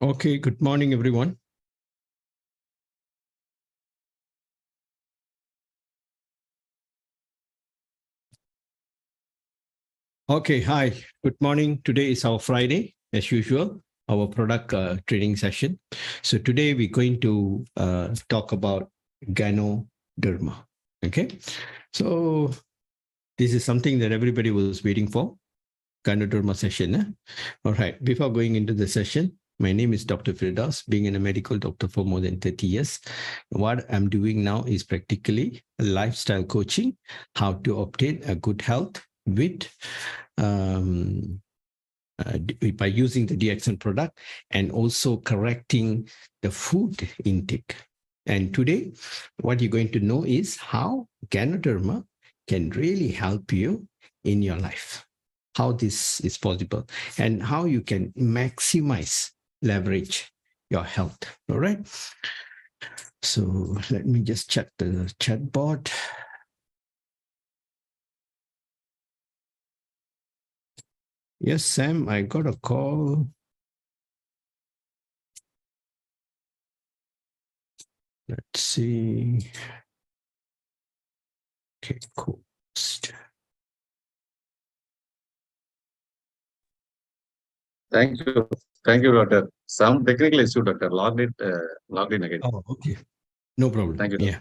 Okay, good morning, everyone. Okay, hi, good morning. Today is our Friday, as usual, our product training session. So today we're going to talk about Ganoderma. Okay, so this is something that everybody was waiting for, Ganoderma session. All right, before going into the session, my name is Dr. Firdaus, being a medical doctor for more than 30 years. What I'm doing now is practically lifestyle coaching, how to obtain a good health with by using the DXN product and also correcting the food intake. And today, what you're going to know is how Ganoderma can really help you in your life, how this is possible, and how you can maximize leverage your health. All right. So let me just check the chat board. Yes, Sam, I got a call. Let's see. Okay, cool. Thank you. Thank you, Doctor. Some technical issue, Doctor. Logged in again. Oh, okay. No problem. Thank you, Yeah.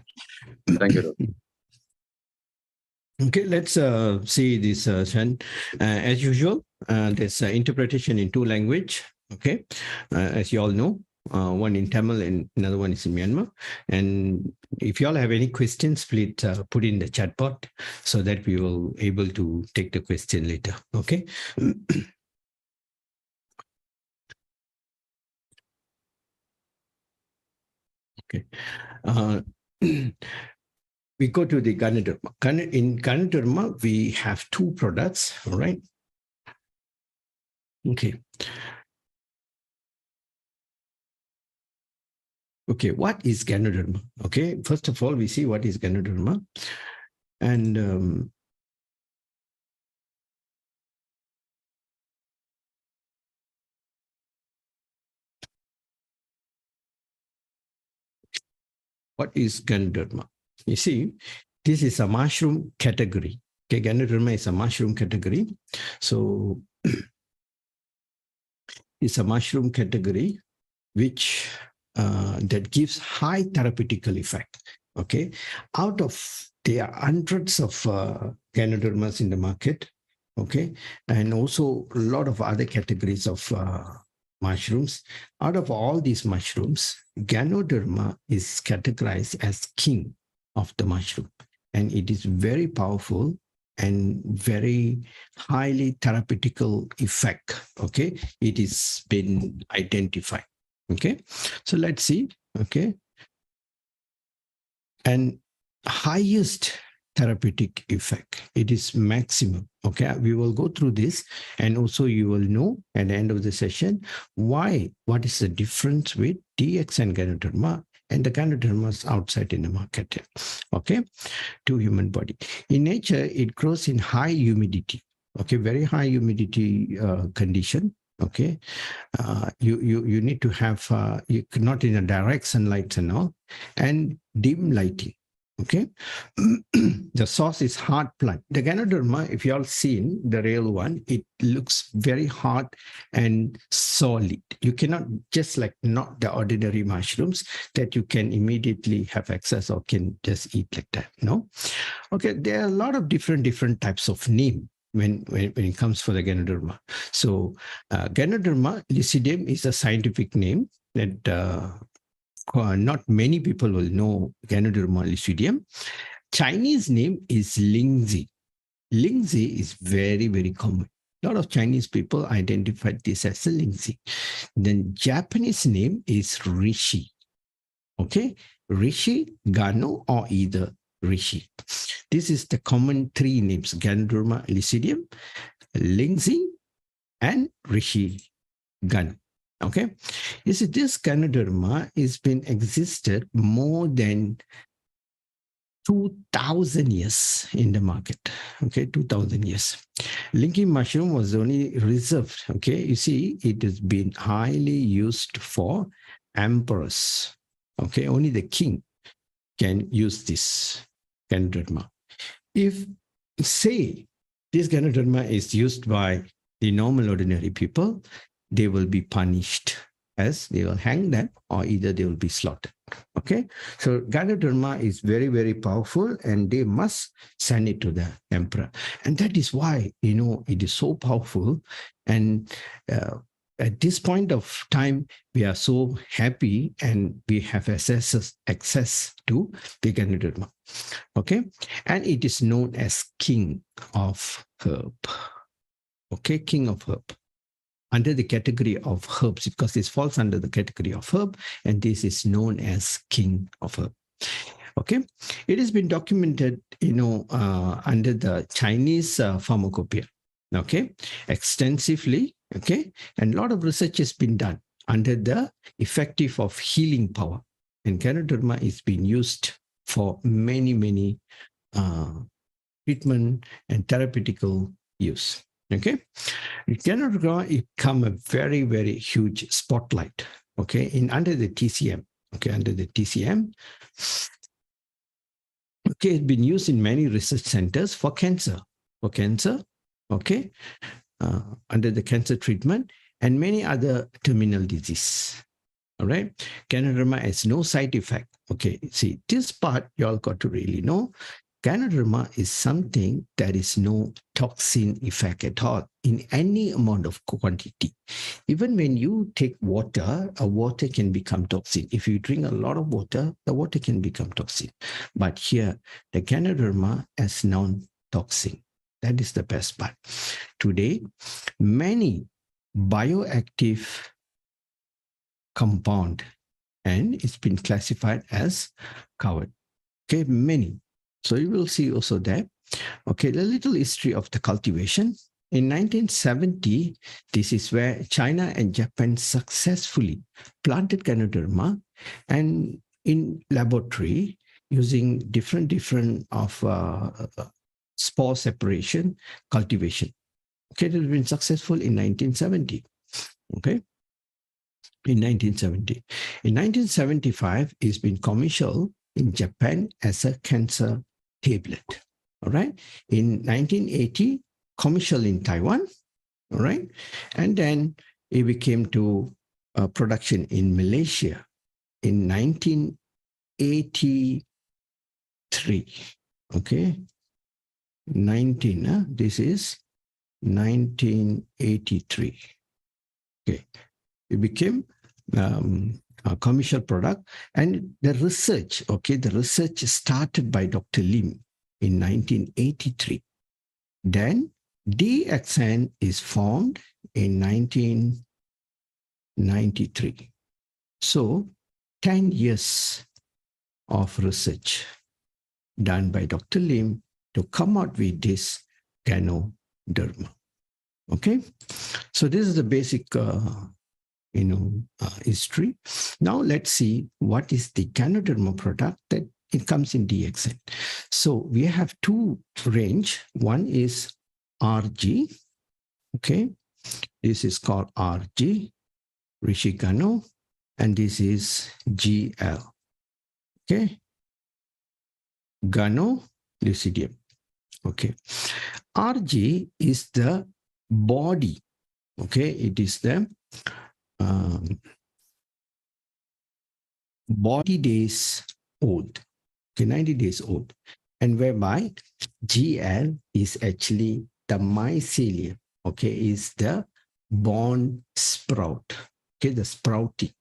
Thank you, Doctor. Okay, let's see this, Shan. As usual, there's interpretation in two language. Okay, as you all know, one in Tamil and another one is in Myanmar. And if you all have any questions, please put in the chat box so that we will able to take the question later. Okay. Okay. We go to the Ganoderma. In Ganoderma, we have two products, all right? Okay. Okay, what is Ganoderma? Okay, first of all, we see what is Ganoderma. And what is Ganoderma? You see, this is a mushroom category. Okay, Ganoderma is a mushroom category. So it's a mushroom category which that gives high therapeutical effect. Okay, out of there are hundreds of Ganodermas in the market. Okay, and also a lot of other categories of mushrooms. Out of all these mushrooms, Ganoderma is categorized as king of the mushroom, and it is very powerful and very highly therapeutical effect. Okay, it is been identified. Okay, so let's see. Okay, and highest therapeutic effect, it is maximum. Okay, we will go through this, and also you will know at the end of the session what is the difference with DXN Ganoderma and the Ganodermas outside in the market. Okay, to human body. In nature, it grows in high humidity. Okay, very high humidity condition. Okay, you need to have not in a direct sunlight and all, and dim lighting. Okay, the source is hard plant. The Ganoderma, if you all seen the real one, it looks very hard and solid. You cannot just like not the ordinary mushrooms that you can immediately have access or can just eat like that. No, okay. There are a lot of different types of name when it comes for the Ganoderma. So Ganoderma lucidum is a scientific name that not many people will know Ganoderma lucidum. Chinese name is Lingzhi. Lingzhi is very common. A lot of Chinese people identified this as a Lingzhi. Then Japanese name is Reishi. Okay, Reishi, Gano, or either Reishi. This is the common three names: Ganoderma lucidum, Lingzhi, and Reishi Gano. Okay, you see, this Ganoderma has been existed more than 2,000 years in the market. Okay, 2,000 years. Lingzhi mushroom was only reserved. Okay, you see, it has been highly used for emperors. Okay, only the king can use this Ganoderma. If, say, this Ganoderma is used by the normal ordinary people, they will be punished, as they will hang them, or either they will be slaughtered. Okay, so Ganoderma is very, very powerful, and they must send it to the emperor. And that is why, it is so powerful. And at this point of time, we are so happy and we have access to the Ganoderma. Okay, and it is known as king of herb. Okay, king of herb, under the category of herbs, because this falls under the category of herb, and this is known as king of herb. Okay, it has been documented, under the Chinese pharmacopoeia. Okay, extensively. Okay, and a lot of research has been done under the effective of healing power, and Ganoderma is being used for many, many treatment and therapeutical use. Okay, Ganoderma become a very, very huge spotlight. Okay, under the TCM. Okay, under the TCM. Okay, it's been used in many research centers for cancer. Okay, under the cancer treatment and many other terminal disease. All right, Ganoderma has no side effect. Okay, see, this part you all got to really know. Ganoderma is something that is no toxin effect at all in any amount of quantity. Even when you take water, a water can become toxin. If you drink a lot of water, the water can become toxin. But here, the Ganoderma is non-toxin. That is the best part. Today, many bioactive compound, and it's been classified as covered. Okay, many. So you will see also that. Okay, the little history of the cultivation. In 1970, this is where China and Japan successfully planted Ganoderma, and in laboratory using different of spore separation cultivation. Okay, it has been successful in 1970. Okay, in 1970. In 1975, it's been commercial in Japan as a cancer tablet. All right. In 1980, commercial in Taiwan. All right. And then it became to production in Malaysia in 1983. Okay. This is 1983. Okay. It became a commercial product, and the research started by Dr. Lim in 1983. Then DXN is formed in 1993. So 10 years of research done by Dr. Lim to come out with this Ganoderma. Okay, so this is the basic history. Now let's see what is the Ganoderma product that it comes in DXN. So we have two range. One is RG. Okay, this is called RG, Reishi Gano, and this is GL. Okay, Gano lucidium. Okay, RG is the body. Okay, it is the body days old. Okay, 90 days old. And whereby GL is actually the mycelium. Okay, is the born sprout. Okay, the sprouting.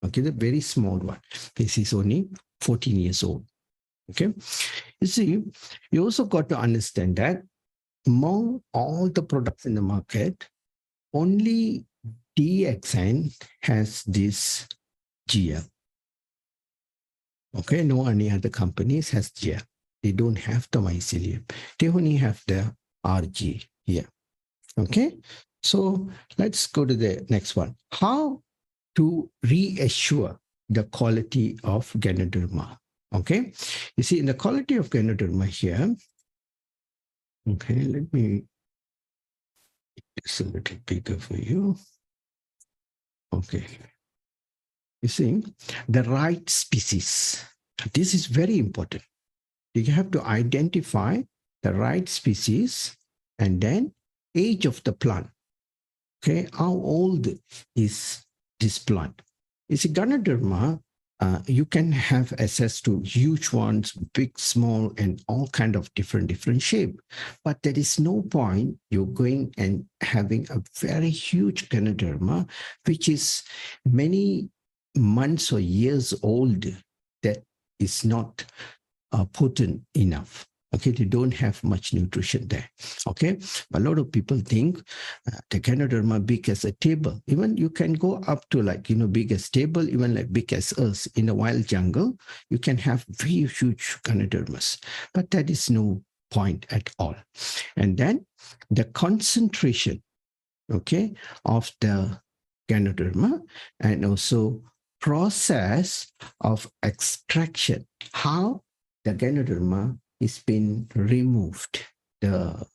Okay, the very small one. This is only 14 years old. Okay, you see, you also got to understand that among all the products in the market, only DXN has this GL. Okay, no any other companies has GL. They don't have the mycelium. They only have the RG here. Okay, so let's go to the next one. How to reassure the quality of Ganoderma? Okay, you see in the quality of Ganoderma here. Okay, let me make this a little bigger for you. Okay, you see the right species. This is very important. You have to identify the right species and then age of the plant. Okay, how old is this plant? You see, Ganoderma, you can have access to huge ones, big, small, and all kind of different shape. But there is no point you're going and having a very huge Ganoderma, which is many months or years old, that is not potent enough. Okay, they don't have much nutrition there. Okay, a lot of people think the Ganoderma big as a table. Even you can go up to like, big as table, even like big as us in the wild jungle. You can have very huge Ganodermas, but that is no point at all. And then the concentration, okay, of the Ganoderma, and also process of extraction, how the Ganoderma is being removed, the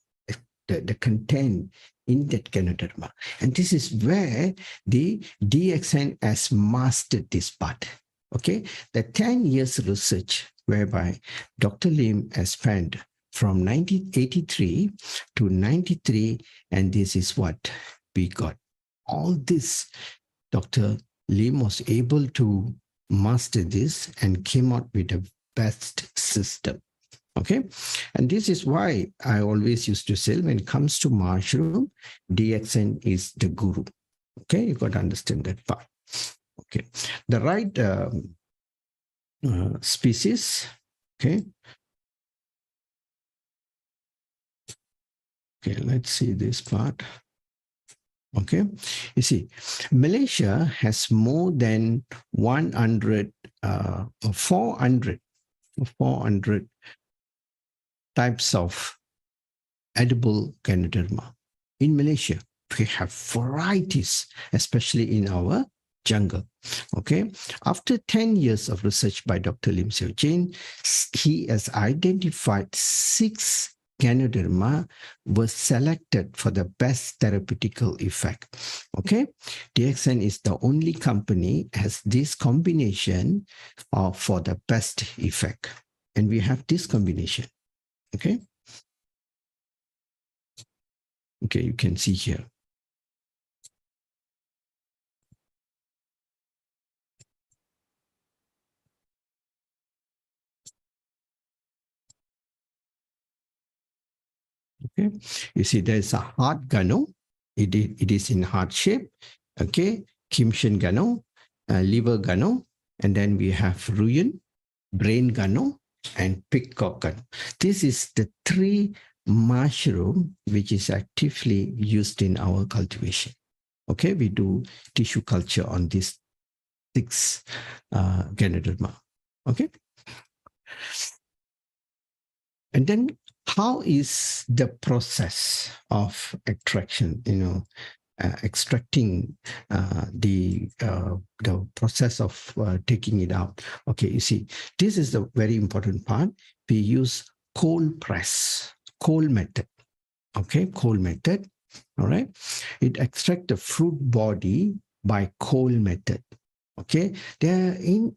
content in that Ganoderma. And this is where the DXN has mastered this part. Okay, the 10 years research whereby Dr. Lim has spent from 1983 to 93, and this is what we got. All this, Dr. Lim was able to master this and came out with the best system. Okay, and this is why I always used to say, when it comes to mushroom, DXN is the guru. Okay, you got to understand that part. Okay, the right species. Okay. Okay, let's see this part. Okay, you see, Malaysia has more than 400 types of edible Ganoderma. In Malaysia, we have varieties, especially in our jungle. Okay, after 10 years of research by Dr. Lim Seo Jin, he has identified 6 Ganoderma was selected for the best therapeutical effect. Okay, DXN is the only company has this combination for the best effect, and we have this combination. Okay, okay, you can see here. Okay, you see there's a heart gano. It is in heart shape. Okay, Kimshin gano, liver gano, and then we have ruyan, brain gano, and peacock gano. This is the 3 mushroom which is actively used in our cultivation. Okay, we do tissue culture on these 6 Ganoderma. Okay, and then how is the process of extraction? Extracting the process of taking it out. Okay, you see, this is the very important part. We use cold press, cold method. Okay, cold method. All right, it extracts the fruit body by cold method. Okay, they're in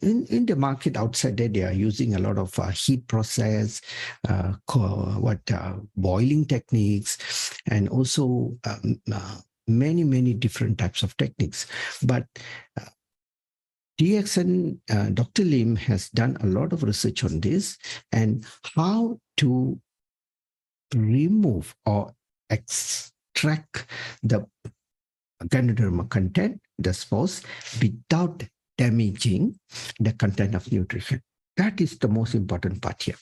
the market outside there, they are using a lot of heat process, boiling techniques, and also many different types of techniques. But DXN, Dr. Lim has done a lot of research on this and how to remove or extract the Ganoderma content, the spores, without damaging the content of nutrition. That is the most important part here.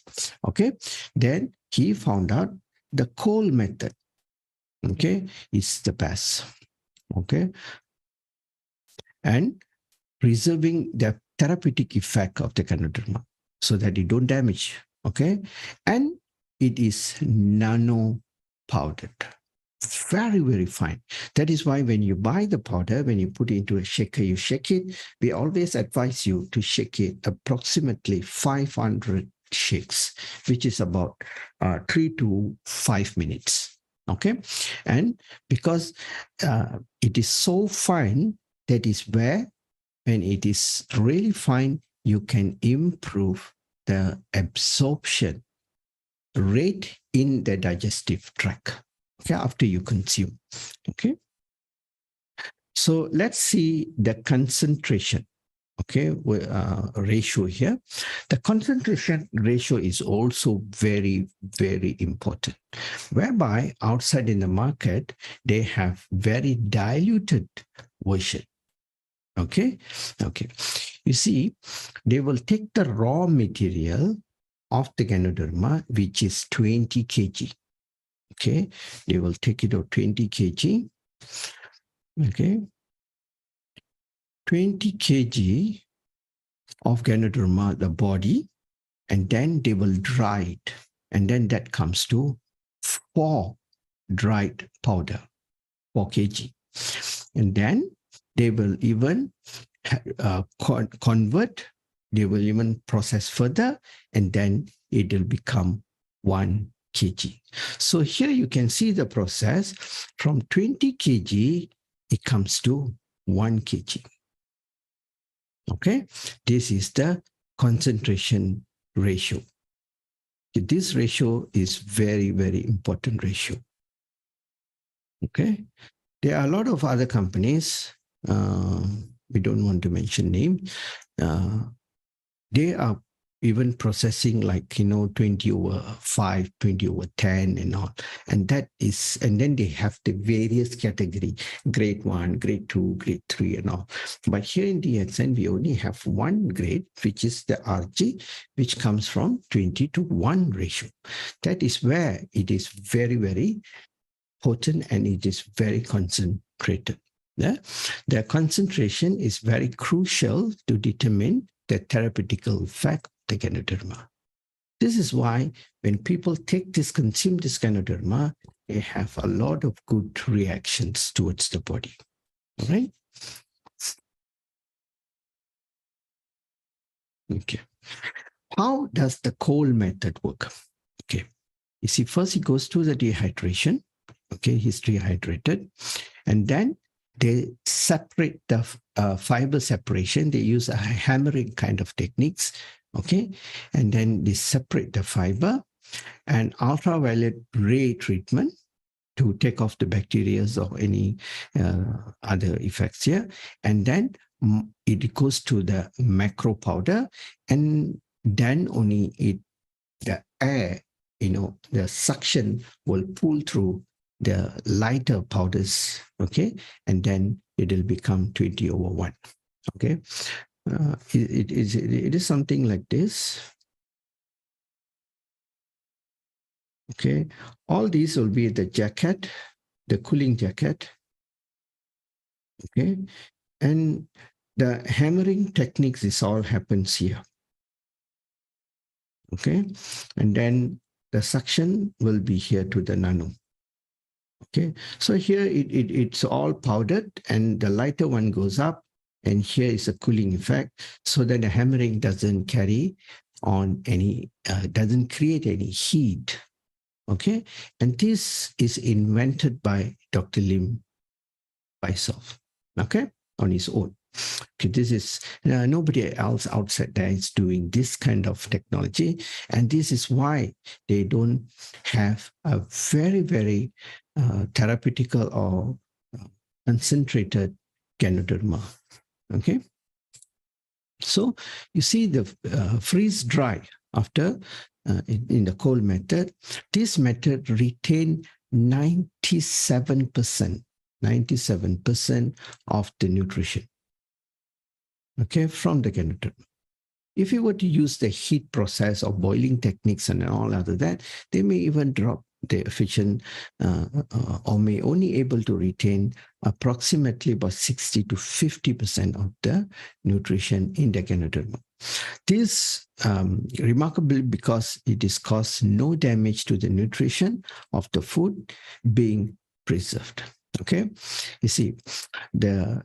Okay, then he found out the cold method, okay, is the best. Okay, and preserving the therapeutic effect of the Ganoderma so that it don't damage. Okay, and it is nano powdered, very, very fine. That is why when you buy the powder, when you put it into a shaker, you shake it. We always advise you to shake it approximately 500 shakes, which is about 3 to 5 minutes. Okay. And because it is so fine, that is where, when it is really fine, you can improve the absorption rate in the digestive tract, okay, after you consume. Okay. So let's see the concentration, okay, ratio here. The concentration ratio is also very, very important, whereby outside in the market, they have very diluted version. Okay. Okay. You see, they will take the raw material of the Ganoderma, which is 20 kg. Okay. They will take it out 20 kg. Okay. 20 kg of Ganoderma, the body, and then they will dry it. And then that comes to 4 dried powder, 4 kg. And then they will even convert, they will even process further, and then it will become 1 kg. So here you can see the process from 20 kg, it comes to 1 kg. Okay, this is the concentration ratio. This ratio is very, very important ratio. Okay, there are a lot of other companies, we don't want to mention name, they are even processing like, 20/5, 20/10 and all. And that is, and then they have the various category, grade 1, grade 2, grade 3 and all. But here in DXN, we only have one grade, which is the RG, which comes from 20:1 ratio. That is where it is very, very potent and it is very concentrated. Yeah? The concentration is very crucial to determine the therapeutical effect of the Ganoderma. This is why when people consume this Ganoderma, they have a lot of good reactions towards the body. All right? Okay. How does the cold method work? Okay. You see, first he goes through the dehydration. Okay, he's dehydrated. And then they separate the fiber separation. They use a hammering kind of techniques. Okay, and then they separate the fiber and ultraviolet ray treatment to take off the bacteria or any other effects here. And then it goes to the macro powder, and then only the air, the suction will pull through the lighter powders, okay, and then it will become 20/1, okay. It is something like this, okay. All these will be the jacket, the cooling jacket, okay, and the hammering techniques, this all happens here, okay, and then the suction will be here to the nano. Okay, so here it's all powdered and the lighter one goes up, and here is a cooling effect so that the hammering doesn't carry on any, doesn't create any heat. Okay, and this is invented by Dr. Lim by himself, okay, on his own. Okay, this is nobody else outside there is doing this kind of technology, and this is why they don't have a very, very therapeutical or concentrated Ganoderma. Okay, so you see the freeze dry after in the cold method. This method retain 97% of the nutrition. Okay, from the Ganoderma. If you were to use the heat process or boiling techniques and all other that, they may even drop the efficient or may only able to retain approximately about 60 to 50% of the nutrition in the Ganoderma. This remarkable because it is caused no damage to the nutrition of the food being preserved. Okay, you see the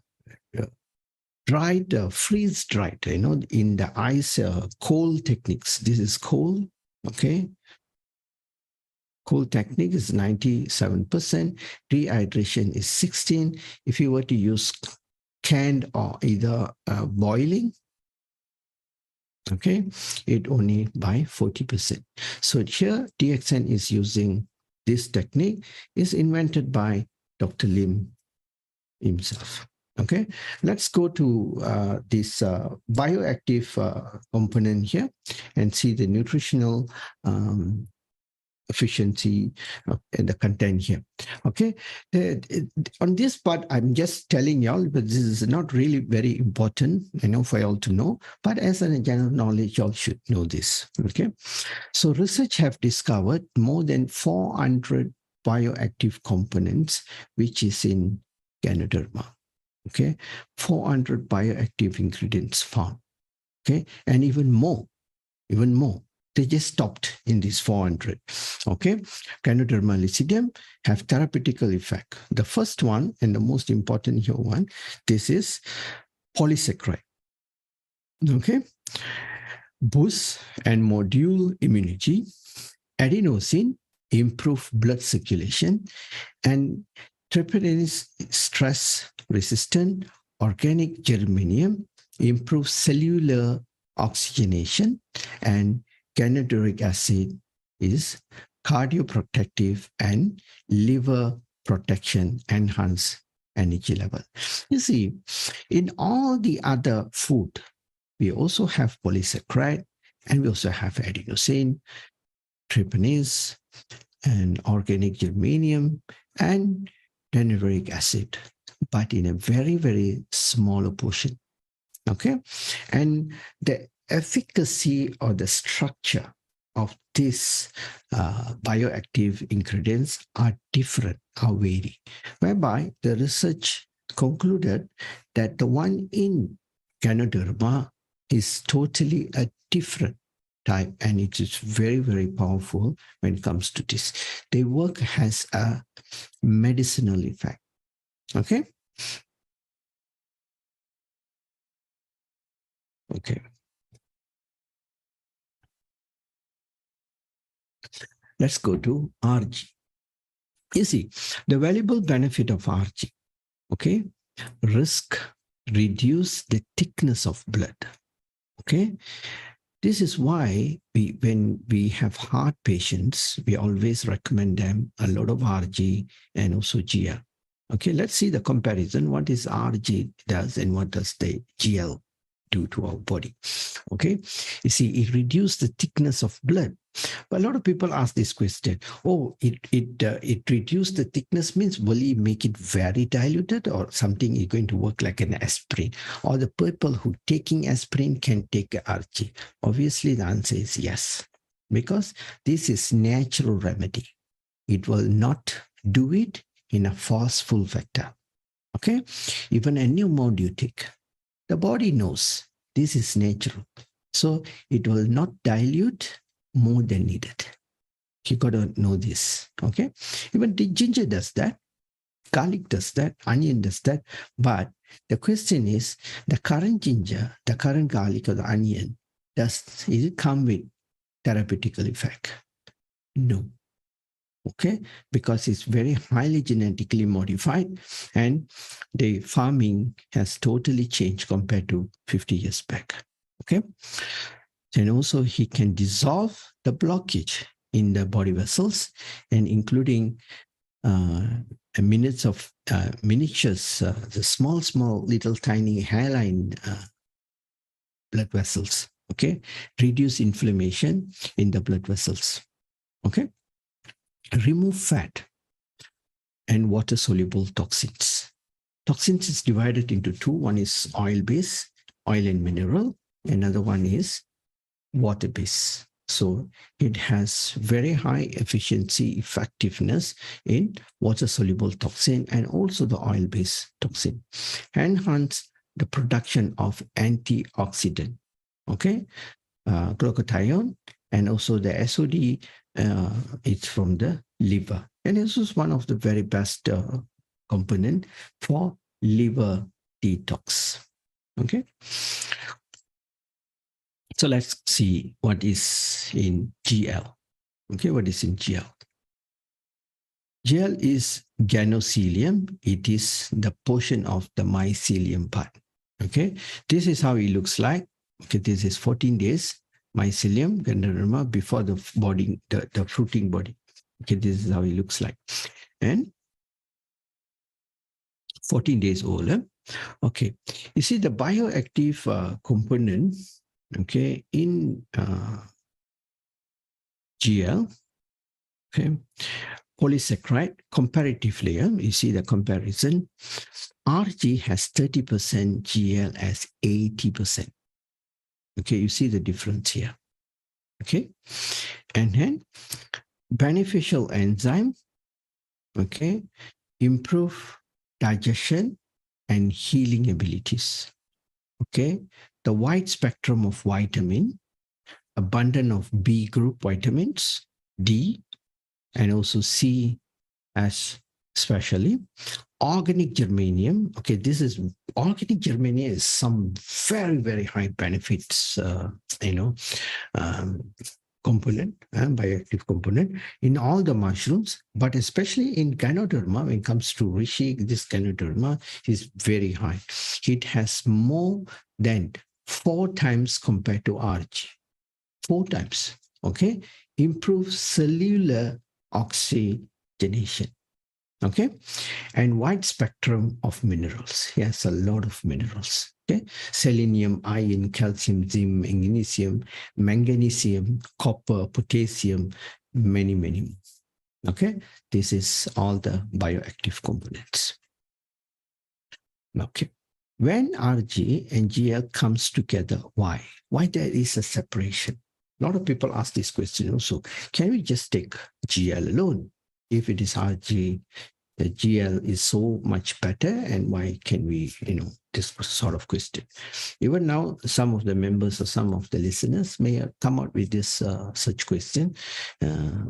dried, freeze dried, in the ice, cold techniques. This is cold. Okay, cold technique is 97%. Dehydration is 16. If you were to use canned or either boiling, okay, it only by 40%. So here DXN is using this technique, is invented by Dr. Lim himself. Okay, let's go to this bioactive component here and see the nutritional efficiency and the content here. Okay, on this part, I'm just telling y'all, but this is not really very important, for y'all to know, but as a general knowledge, y'all should know this. Okay, so research have discovered more than 400 bioactive components, which is in Ganoderma. Okay, 400 bioactive ingredients found. Okay, and even more. They just stopped in these 400. Okay, Ganoderma lucidum have therapeutical effect. The first one and the most important here one, this is polysaccharide. Okay, boost and module immunity. Adenosine improve blood circulation, and tryptophan is stress resistant. Organic germanium improves cellular oxygenation, and ganoderic acid is cardioprotective and liver protection, enhance energy level. You see, in all the other food, we also have polysaccharide, and we also have adenosine, tryptophan, and organic germanium, and ganoderic acid, but in a very, very smaller portion. Okay, and the efficacy or the structure of these bioactive ingredients are different, are vary, whereby the research concluded that the one in Ganoderma is totally a different type, and it is very, very powerful when it comes to this. They work as a medicinal effect. Okay. Okay. Let's go to RG. You see, the valuable benefit of RG, okay? Risk, reduce the thickness of blood, okay? This is why when we have heart patients, we always recommend them a lot of RG and also GL. Okay, let's see the comparison. What is RG does and what does the GL do to our body? Okay, you see, it reduces the thickness of blood. But a lot of people ask this question: oh, it reduced the thickness, means will it make it very diluted, or something is going to work like an aspirin? Or the people who taking aspirin can take RG? Obviously, the answer is yes, because this is natural remedy. It will not do it in a forceful factor. Okay, even a pneumodeutic, the body knows this is natural, so it will not dilute more than needed. You got to know this. Okay, even the ginger does that, garlic does that, onion does that. But the question is, the current ginger, the current garlic, or the onion, is it come with therapeutical effect? No. Okay, because it's very highly genetically modified, and the farming has totally changed compared to 50 years back. Okay, and also he can dissolve the blockage in the body vessels, and including miniatures, the small little tiny hairline blood vessels. Okay, reduce inflammation in the blood vessels. Okay, remove fat and water-soluble toxins. Toxins is divided into two. One is oil-based, oil and mineral. Another one is water-based. So it has very high efficiency, effectiveness in water-soluble toxin and also the oil-based toxin. Enhance the production of antioxidant, okay, glutathione, and also the SOD it's from the liver. And this is one of the very best component for liver detox. Okay. So let's see what is in GL. Okay, what is in GL? GL is ganocelium. It is the portion of the mycelium part. Okay, this is how it looks like. Okay, this is 14 days mycelium Ganoderma before the body, the fruiting body. Okay, this is how it looks like. And 14 days old. Okay, you see the bioactive component, okay, in GL, okay, polysaccharide, comparatively, you see the comparison, RG has 30%, GL has 80%. Okay, you see the difference here. Okay, and then beneficial enzyme, okay, improve digestion and healing abilities. Okay, the wide spectrum of vitamin, abundance of B group vitamins, D, and also C as especially. Organic germanium, okay, this is organic germanium is some very, very high benefits, component, bioactive component in all the mushrooms, but especially in Ganoderma, when it comes to Reishi, this Ganoderma is very high. It has more than 4 times compared to RG. 4 times, okay? Improves cellular oxygenation, okay? And wide spectrum of minerals. Yes, a lot of minerals, okay? Selenium, iron, calcium, zinc, magnesium, copper, potassium, many, many more, okay? This is all the bioactive components. Okay. When RG and GL comes together, why? Why there is a separation? A lot of people ask this question also. Can we just take GL alone? If it is RG, the GL is so much better, and why can we, this sort of question. Even now, some of the members or some of the listeners may come out with this such question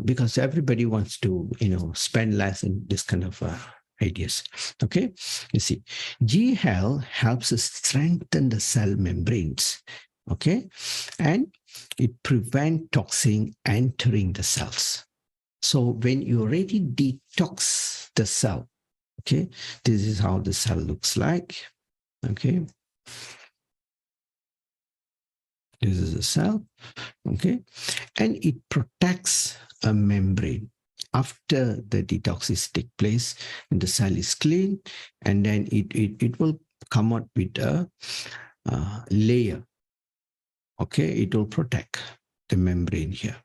because everybody wants to, spend less in this kind of ideas. Okay, you see, GL helps us strengthen the cell membranes. Okay, and it prevents toxin entering the cells. So when you already detox the cell, okay, this is how the cell looks like. Okay, this is a cell. Okay, and it protects a membrane. After the detoxes take place and the cell is clean, and then it will come out with a layer. Okay, it will protect the membrane here.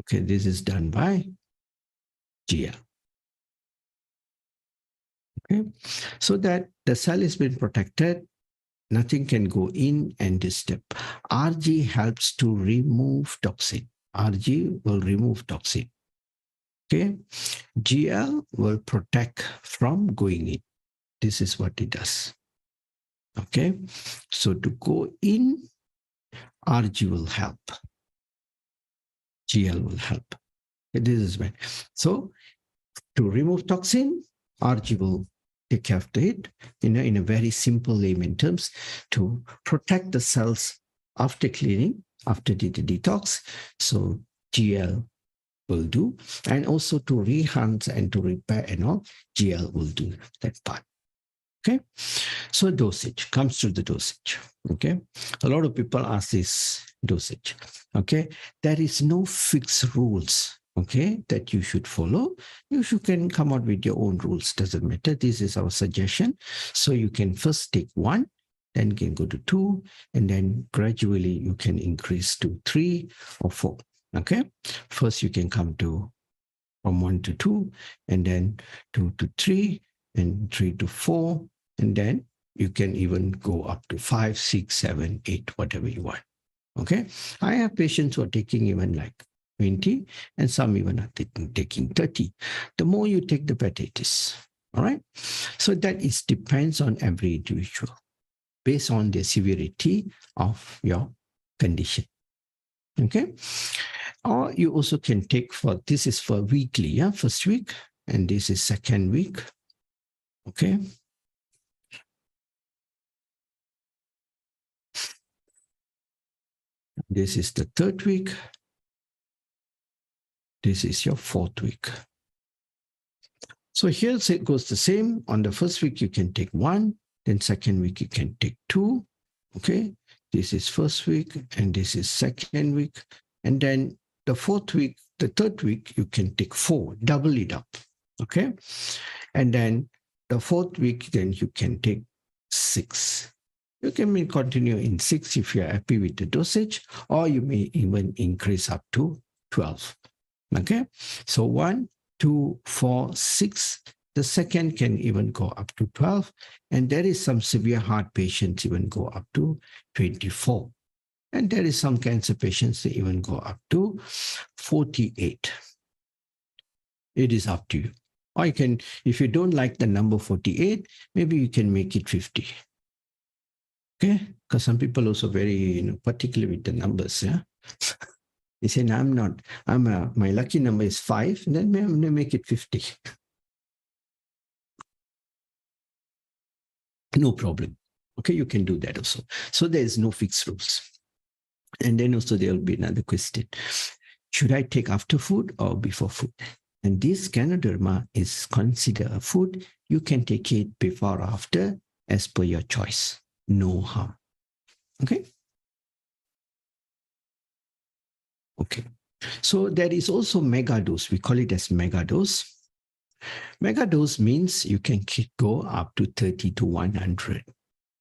Okay, this is done by GL. Okay, so that the cell has been protected, nothing can go in and disturb. RG helps to remove toxin. RG will remove toxin. Okay, GL will protect from going in. This is what it does. Okay, so to go in, RG will help. GL will help. This is when. So to remove toxin, RG will take care of it in a very simple layman terms to protect the cells after cleaning, after the detox. So GL will do, and also to enhance and to repair and all, GL will do that part. Okay, so dosage comes to the dosage. Okay, a lot of people ask this dosage. Okay, there is no fixed rules. Okay, that you should follow. You can come out with your own rules. Doesn't matter. This is our suggestion. So you can first take 1, then can go to 2, and then gradually you can increase to 3 or 4. Okay, first you can come to from 1 to 2, and then 2 to 3, and 3 to 4, and then you can even go up to 5, 6, 7, 8, whatever you want. Okay, I have patients who are taking even like 20, and some even are taking 30. The more you take, the better it is. All right, so that is depends on every individual based on the severity of your condition. Okay, Or you also can take this is for weekly, yeah, first week, and this is second week. Okay. This is the third week. This is your fourth week. So here it goes the same. On the first week, you can take 1. Then second week, you can take 2. Okay. This is first week and this is second week. And then the fourth week, the third week, you can take 4, double it up. Okay. And then the fourth week, then you can take 6. You can continue in 6 if you're happy with the dosage, or you may even increase up to 12. Okay. So 1, 2, 4, 6. The second can even go up to 12. And there is some severe heart patients even go up to 24. And there is some cancer patients that even go up to 48. It is up to you. Or you can, if you don't like the number 48, maybe you can make it 50. Okay? Because some people also very particular with the numbers. Yeah. They say, no, I'm not. My lucky number is 5. And then I'm going to make it 50. No problem. Okay, you can do that also. So there is no fixed rules. And then also there will be another question. Should I take after food or before food? And this Ganoderma is considered a food. You can take it before or after as per your choice. No harm. Okay? Okay. So there is also mega dose. We call it as mega dose. Mega dose means you can go up to 30 to 100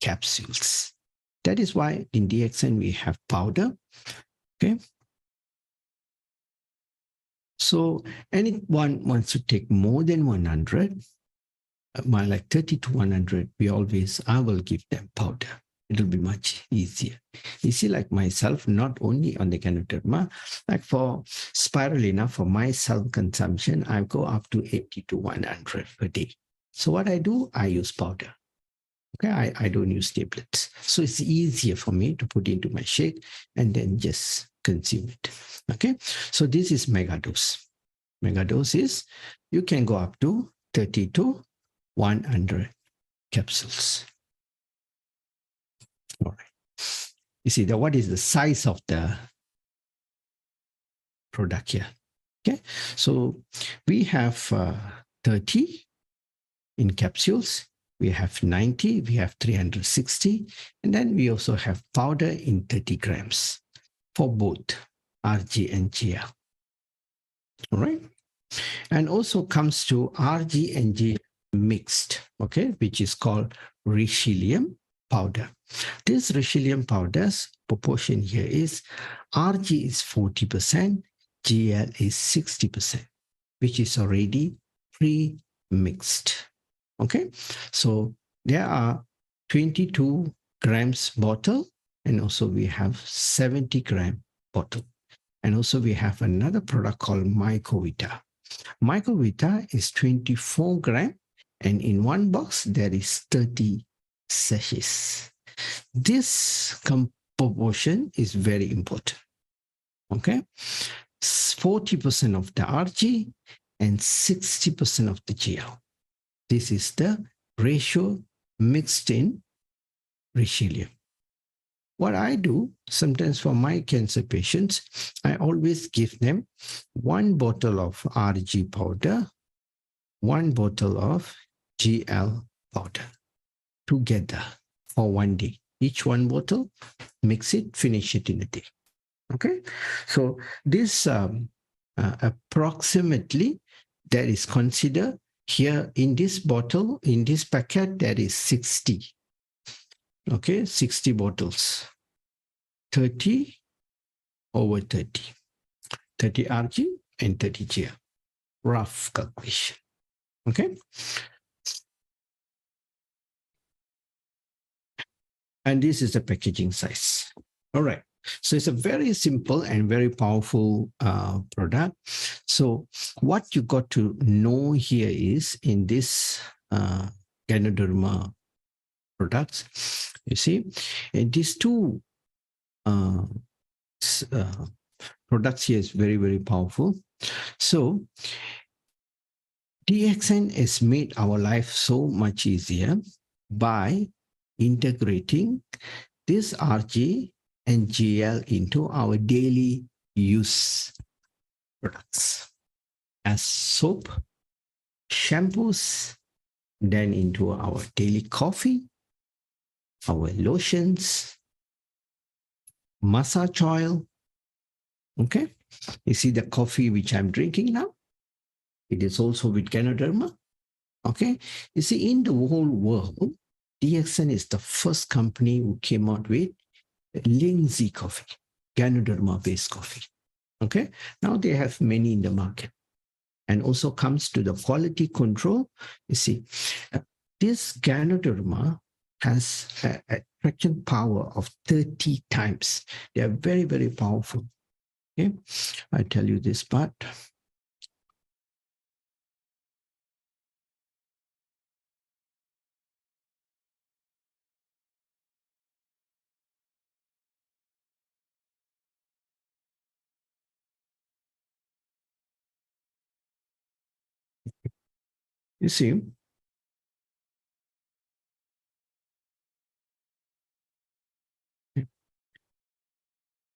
capsules. That is why in DXN we have powder. Okay. So anyone wants to take more than 100, like 30 to 100, I will give them powder. It'll be much easier. You see, like myself, not only on the Ganoderma, like for spirulina, for my self-consumption, I go up to 80 to 100 per day. So what I do, I use powder. Okay, I don't use tablets. So it's easier for me to put into my shake and then just consume it. Okay, so this is mega dose. Mega dose is you can go up to 30 to 100 capsules. All right. You see, what is the size of the product here? Okay, so we have 30 in capsules. We have 90, we have 360, and then we also have powder in 30 grams for both RG and GL. All right. And also comes to RG and GL mixed, okay, which is called Reishi powder. This Reishi powder's proportion here is RG is 40%, GL is 60%, which is already pre-mixed. Okay, so there are 22 grams bottle, and also we have 70 gram bottle. And also we have another product called Mycovita. Mycovita is 24 gram, and in one box there is 30 sachets. This proportion is very important. Okay, 40% of the RG and 60% of the GL. This is the ratio mixed in Reishi. What I do sometimes for my cancer patients, I always give them 1 bottle of RG powder, 1 bottle of GL powder together for 1 day. Each 1 bottle, mix it, finish it in a day. Okay, so this approximately that is considered. Here in this bottle, in this packet, there is 60. Okay, 60 bottles. 30 over 30. 30 RG and 30 GL. Rough calculation. Okay. And this is the packaging size. All right. So it's a very simple and very powerful product. So what you got to know here is in this Ganoderma products, you see, in these two products here is very, very powerful. So DXN has made our life so much easier by integrating this RG and GL into our daily use products as soap, shampoos, then into our daily coffee, our lotions, massage oil. Okay, you see the coffee which I'm drinking now? It is also with Ganoderma. Okay, you see, in the whole world, DXN is the first company who came out with Lingzhi coffee, Ganoderma-based coffee. Okay, now they have many in the market. And also comes to the quality control. You see, this Ganoderma has a attraction power of 30 times. They are very, very powerful. Okay, I tell you this part. You see,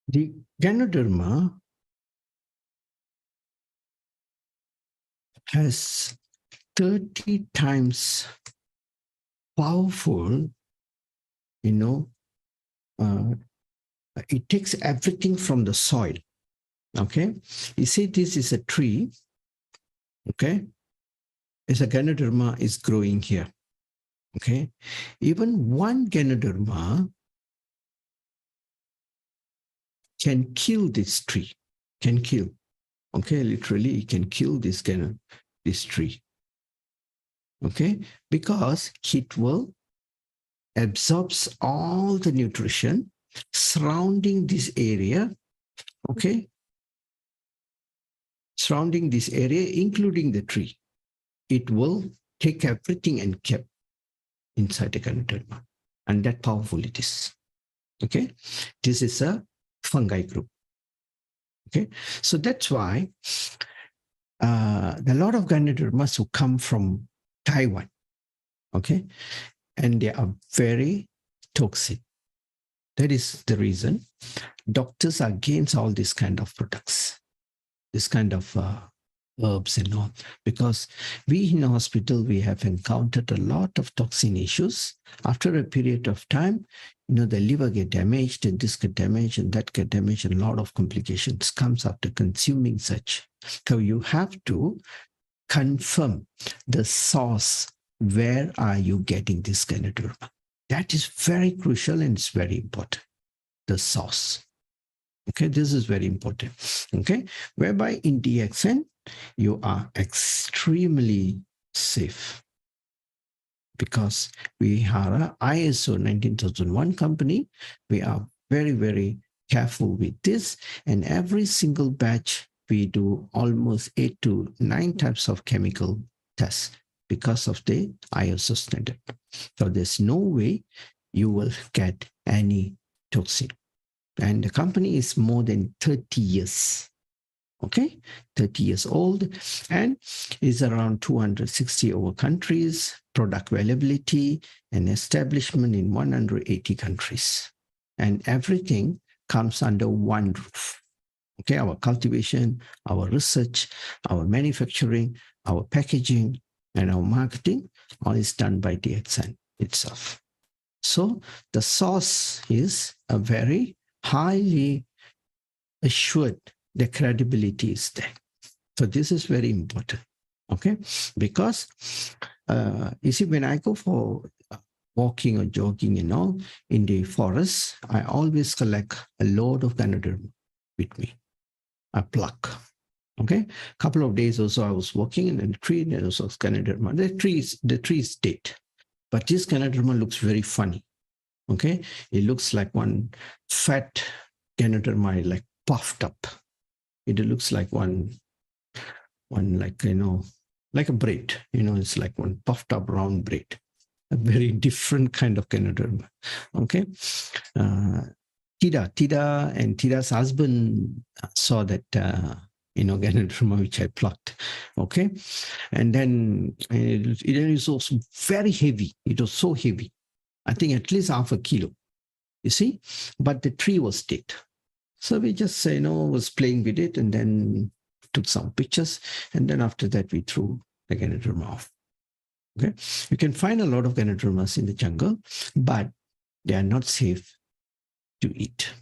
the Ganoderma has 30 times powerful, it takes everything from the soil. Okay, you see, this is a tree. Okay, as a Ganoderma is growing here. Okay, even one Ganoderma can kill this tree, can kill. Okay, literally, it can kill this tree. Okay, because it will absorbs all the nutrition surrounding this area. Okay, surrounding this area, including the tree. It will take everything and keep inside the Ganoderma, and that powerful it is. Okay, this is a fungi group. Okay, so that's why a lot of Ganodermas who come from Taiwan, okay, and they are very toxic. That is the reason doctors are against all these kind of products, this kind of herbs and all, because we in the hospital, we have encountered a lot of toxin issues. After a period of time, the liver get damaged, and this get damaged, and that get damaged, and a lot of complications comes after consuming such. So you have to confirm the source. Where are you getting this Ganoderma? That is very crucial, and it's very important. The source. Okay, this is very important. Okay, whereby in DXN, you are extremely safe because we are an ISO 19001 company. We are very, very careful with this, and every single batch we do almost 8 to 9 types of chemical tests because of the ISO standard. So there's no way you will get any toxin. And the company is more than 30 years. Okay, 30 years old, and is around 260 over countries, product availability and establishment in 180 countries. And everything comes under one roof. Okay, our cultivation, our research, our manufacturing, our packaging, and our marketing, all is done by DXN itself. So the source is a very highly assured. The credibility is there. So this is very important, okay? Because you see, when I go for walking or jogging and all in the forest, I always collect a load of Ganoderma with me. I pluck, okay? A couple of days also, I was walking in a tree and there was Ganoderma. The tree is dead, but this Ganoderma looks very funny, okay? It looks like one fat Ganoderma, like puffed up. It looks like one like, like a braid, it's like one puffed up round braid, a very different kind of Ganoderma. Okay. Tida and Tida's husband saw that, Ganoderma, which I plucked. Okay. And then it was also very heavy. It was so heavy. I think at least half a kilo, you see, but the tree was dead. So we just, was playing with it and then took some pictures. And then after that, we threw the Ganoderma off. Okay. You can find a lot of Ganodermas in the jungle, but they are not safe to eat.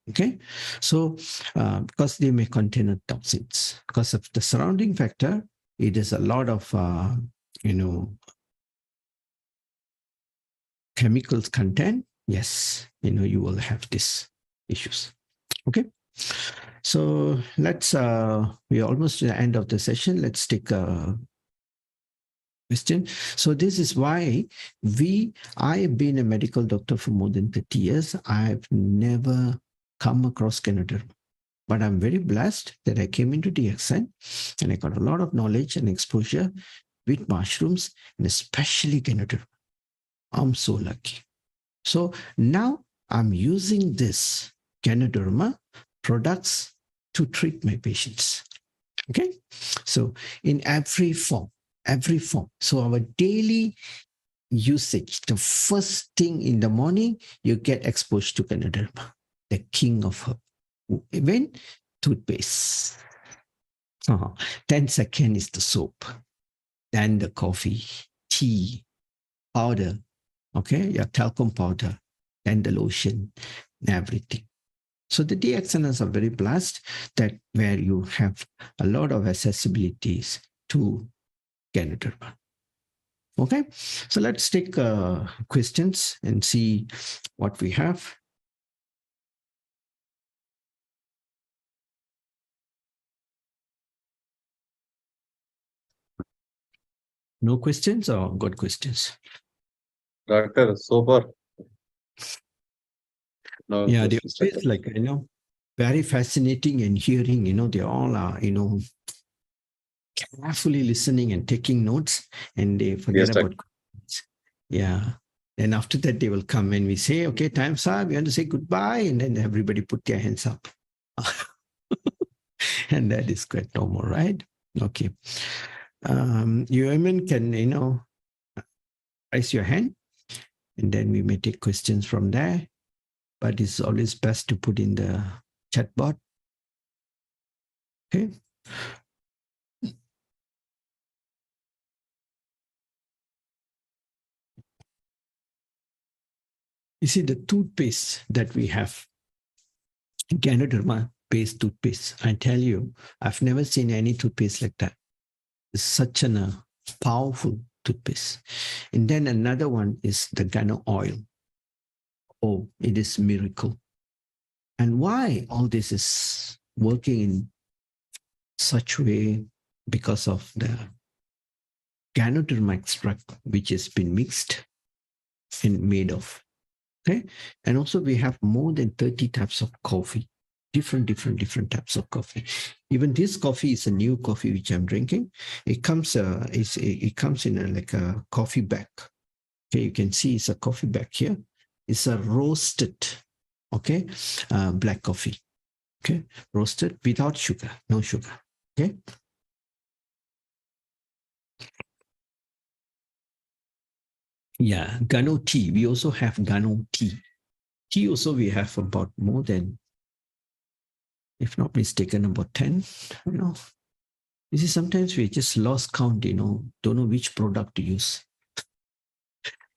Okay. So, because they may contain toxins, because of the surrounding factor, it is a lot of, chemicals content. Yes, you will have these issues. Okay. So we're almost to the end of the session. Let's take a question. So this is why I have been a medical doctor for more than 30 years. I've never come across Ganoderma. But I'm very blessed that I came into DXN and I got a lot of knowledge and exposure with mushrooms and especially Ganoderma. I'm so lucky. So now I'm using this Ganoderma products to treat my patients. Okay. So in every form. So our daily usage, the first thing in the morning, you get exposed to Ganoderma, the king of herb. When toothpaste. 10 seconds is the soap. Then the coffee, tea, powder. Okay, your talcum powder, then the lotion, everything. So the DXNs are very blessed that where you have a lot of accessibilities to Ganoderma. Okay, so let's take questions and see what we have. No questions or good questions? Doctor, super. No Yeah, they're questions, always like, very fascinating and hearing, they all are, carefully listening and taking notes and they forget Yes, doctor. about questions. Yeah. And after that, they will come and we say, okay, time's up. We want to say goodbye. And then everybody put their hands up. And that is quite normal, right? Okay. You women can, raise your hand and then we may take questions from there. But it's always best to put in the chat box. Okay. You see the toothpaste that we have, Ganoderma based toothpaste. I tell you, I've never seen any toothpaste like that. It's such a powerful toothpaste. And then another one is the Gano oil. Oh, it is miracle. And why all this is working in such way? Because of the Ganoderma extract, which has been mixed and made of. Okay. And also we have more than 30 types of coffee, different types of coffee. Even this coffee is a new coffee which I'm drinking. It comes in like a coffee bag. Okay, you can see it's a coffee bag here. It's a roasted, okay, black coffee. Okay, roasted without sugar, no sugar. Okay. Yeah, Gano tea. We also have Gano tea. Tea also we have about more than, if not mistaken, about 10. You see, sometimes we just lost count, don't know which product to use.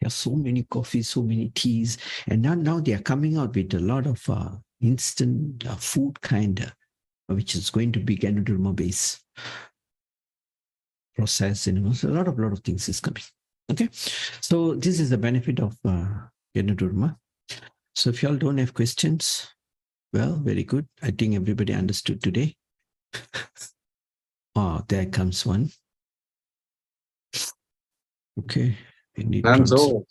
There are so many coffees, so many teas, and now they are coming out with a lot of instant food kind, which is going to be Ganoderma base process. So a lot of things is coming. Okay, so this is the benefit of Ganoderma. So if y'all don't have questions, well, very good. I think everybody understood today. Oh, there comes one. Okay, we need So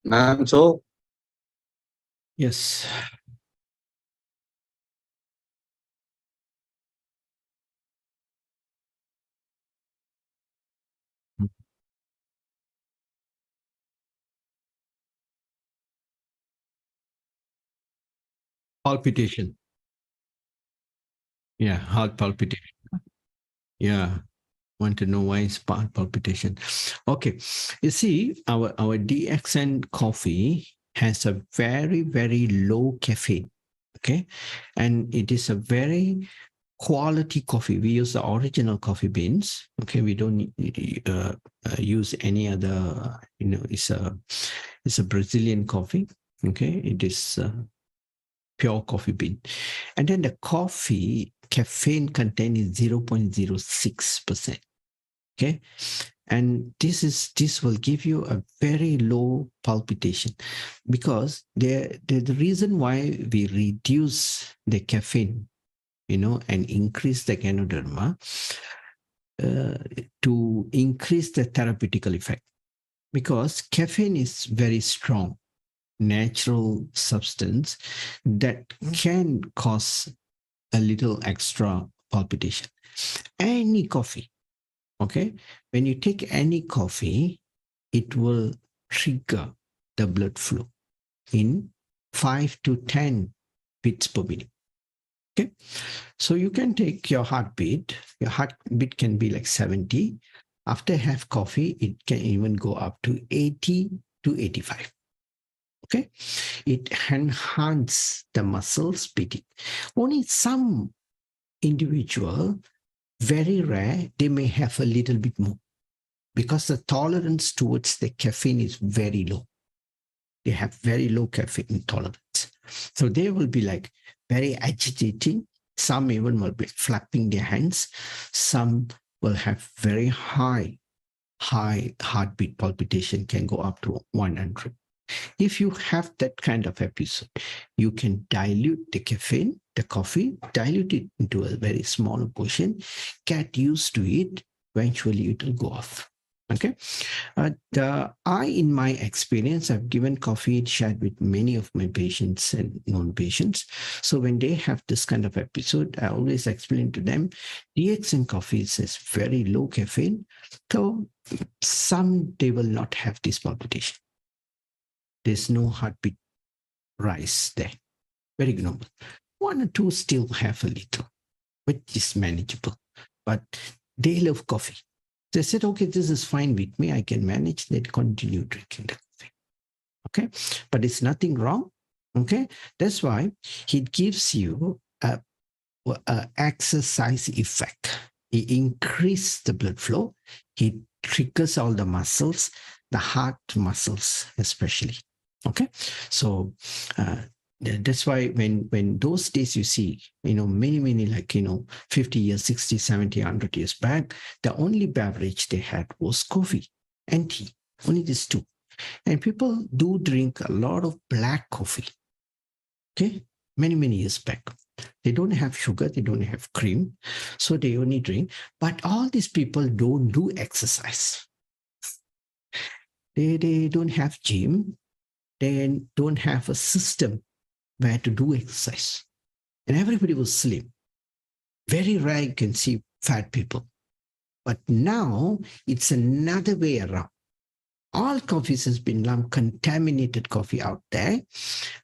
ma'am, so yes. palpitation. Yeah, heart palpitation. Yeah. Want to know why it's heart palpitation. Okay. You see, our DXN coffee has a very, very low caffeine. Okay. And it is a very quality coffee. We use the original coffee beans. Okay. We don't use any other, it's a Brazilian coffee. Okay. It is pure coffee bean. And then the coffee caffeine content is 0.06%. Okay. And this will give you a very low palpitation, because the reason why we reduce the caffeine, and increase the Ganoderma to increase the therapeutical effect, because caffeine is very strong natural substance that can cause a little extra palpitation. Any coffee, okay, when you take any coffee, it will trigger the blood flow in 5 to 10 beats per minute. Okay, so you can take your heartbeat can be like 70. After have coffee, it can even go up to 80 to 85. Okay, it enhances the muscles beating. Only some individual, very rare, they may have a little bit more, because the tolerance towards the caffeine is very low. They have very low caffeine tolerance. So they will be like very agitating. Some even will be flapping their hands. Some will have very high heartbeat, palpitation can go up to 100. If you have that kind of episode, you can dilute the caffeine, the coffee, dilute it into a very small portion, get used to it, eventually it will go off. Okay. In my experience, I've given coffee, shared with many of my patients and non-patients. So when they have this kind of episode, I always explain to them, DXN coffee is very low caffeine. So some, they will not have this palpitation. There's no heartbeat rise there. Very normal. One or two still have a little, which is manageable. But they love coffee. They said, okay, this is fine with me. I can manage. They continue drinking the coffee. Okay. But it's nothing wrong. Okay. That's why it gives you a exercise effect. It increases the blood flow. It triggers all the muscles, the heart muscles especially. Okay, so that's why when those days you see, many like 50 years, 60, 70, 100 years back, the only beverage they had was coffee and tea, only these two. And people do drink a lot of black coffee. Okay, many years back. They don't have sugar, they don't have cream, so they only drink. But all these people don't do exercise. They don't have gym. They don't have a system where to do exercise. And everybody was slim. Very rare you can see fat people. But now it's another way around. All coffees has been contaminated coffee out there,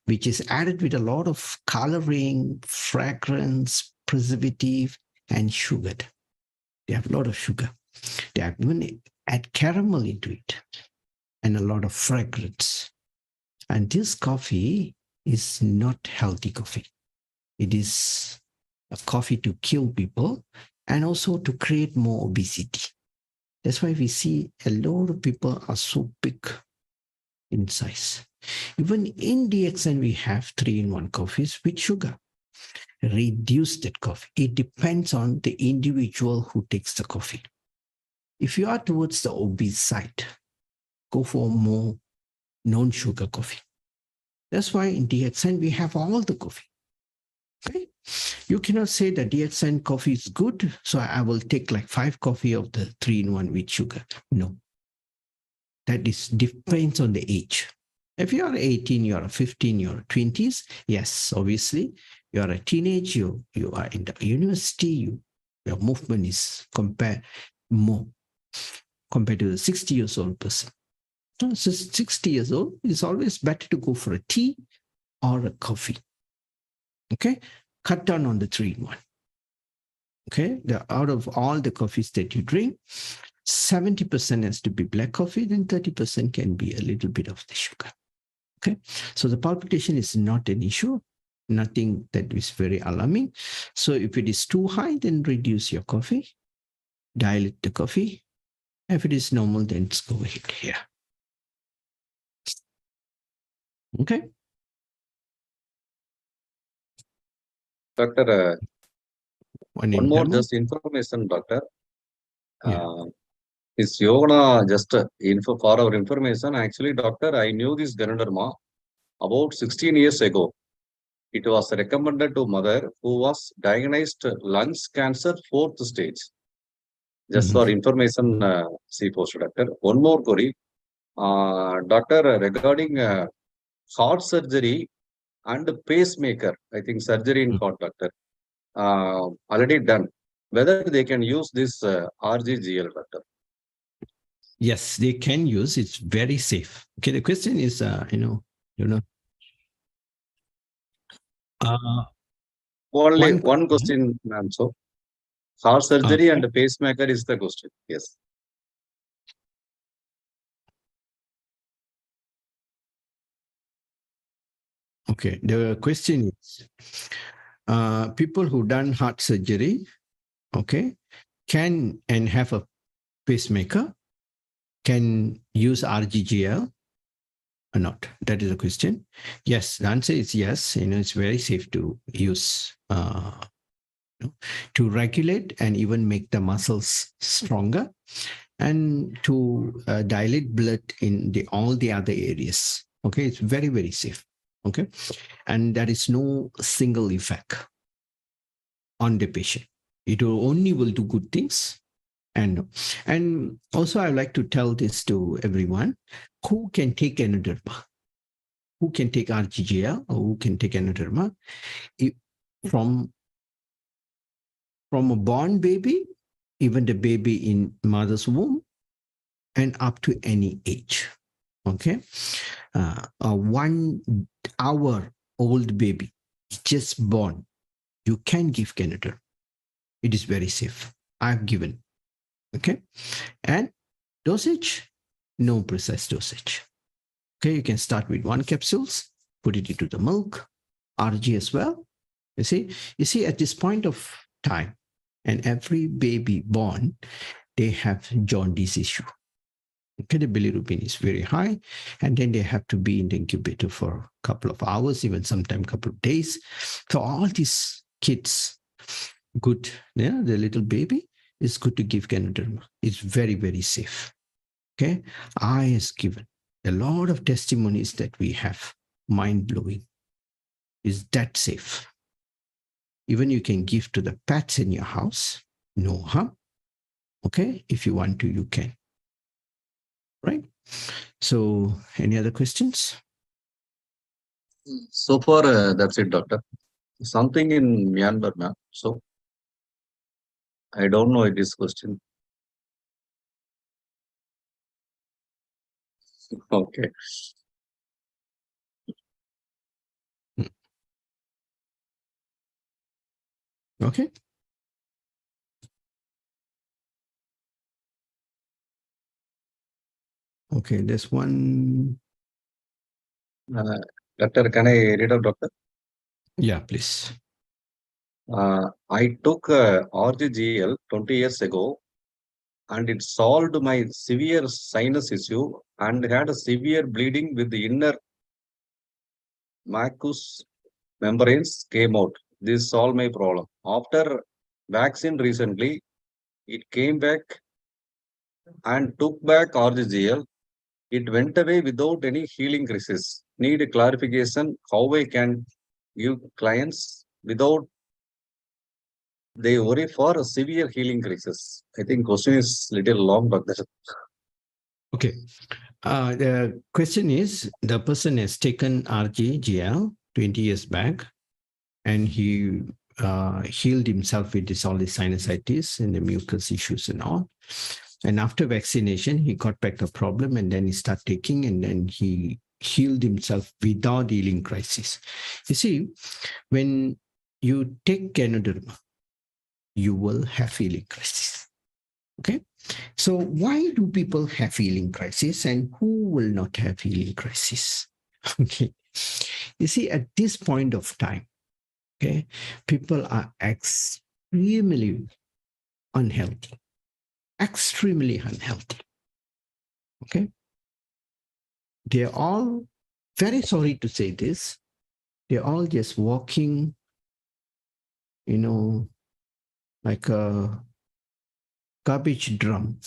which is added with a lot of coloring, fragrance, preservative, and sugar. They have a lot of sugar. They have even add caramel into it and a lot of fragrance. And this coffee is not healthy coffee. It is a coffee to kill people and also to create more obesity. That's why we see a lot of people are so big in size. Even in DXN, we have 3-in-1 coffees with sugar. Reduce that coffee. It depends on the individual who takes the coffee. If you are towards the obese side, go for more non-sugar coffee. That's why in DXN, we have all the coffee. Okay? You cannot say that DXN coffee is good, so I will take like 5 coffee of the 3-in-1 with sugar. No. That depends on the age. If you are 18, you are 15, you are 20s, yes, obviously, you are a teenage, you are in the university, your movement is more compared to the 60 years old person. So 60 years old, it's always better to go for a tea or a coffee. Okay, cut down on the 3-in-1. Okay, out of all the coffees that you drink, 70% has to be black coffee, then 30% can be a little bit of the sugar. Okay, so the palpitation is not an issue, nothing that is very alarming. So if it is too high, then reduce your coffee, dilute the coffee. If it is normal, then just go ahead here. Okay. Doctor, one more demo. just information, Doctor. Yeah. Is yoga just info for our information? Actually, Doctor, I knew this Ganoderma about 16 years ago. It was recommended to mother who was diagnosed lungs cancer 4th stage. Just for information, see post, Doctor. One more query. Doctor, regarding heart surgery and pacemaker, I think surgery in heart, Doctor, already done. Whether they can use this RGGL, Doctor? Yes, they can use. It's very safe. Okay, the question is, Only one question, ma'am. So, heart surgery and pacemaker is the question. Yes. Okay, the question is, people who done heart surgery, okay, can and have a pacemaker, can use RGGL or not? That is the question. Yes, the answer is yes. It's very safe to use to regulate and even make the muscles stronger and to dilate blood in all the other areas. Okay, it's very, very safe. Okay, and there is no single effect on the patient. It only will do good things. And also I like to tell this to everyone who can take Ganoderma, who can take RGGL, or who can take Ganoderma. From a born baby, even the baby in mother's womb, and up to any age. Okay, a 1 hour old baby just born, you can give Ganoderma. It is very safe. I've given. Okay, and dosage, no precise dosage. Okay, you can start with 1 capsules, put it into the milk, RG as well. You see, at this point of time, and every baby born, they have jaundice issue. Okay, the bilirubin is very high, and then they have to be in the incubator for a couple of hours, even sometimes a couple of days. So all these kids, good, yeah, the little baby, it's good to give Ganoderma. It's very, very safe. Okay, I has given a lot of testimonies that we have, mind-blowing. Is that safe? Even you can give to the pets in your house, no harm. Okay, if you want to, you can. Right? So, any other questions? So far, that's it, Doctor. Something in Myanmar, ma'am. So, I don't know this question. Okay. Okay. Okay, there's one. Doctor, can I read out, Doctor? Yeah, please. I took RGGL 20 years ago, and it solved my severe sinus issue and had a severe bleeding with the inner mucous membranes came out. This solved my problem. After vaccine recently, it came back and took back RGGL. It went away without any healing crisis. Need a clarification how I can give clients without they worry for a severe healing crisis. I think question is little long, but okay. The question is, the person has taken RGGL 20 years back, and he healed himself with all the sinusitis and the mucus issues and all. And after vaccination, he got back the problem, and then he started taking, and then he healed himself without healing crisis. You see, when you take Ganoderma, you will have healing crisis. Okay? So why do people have healing crisis and who will not have healing crisis? Okay. You see, at this point of time, okay, people are extremely unhealthy. Extremely unhealthy. Okay. They're all, very sorry to say this, they're all just walking, like a garbage drum.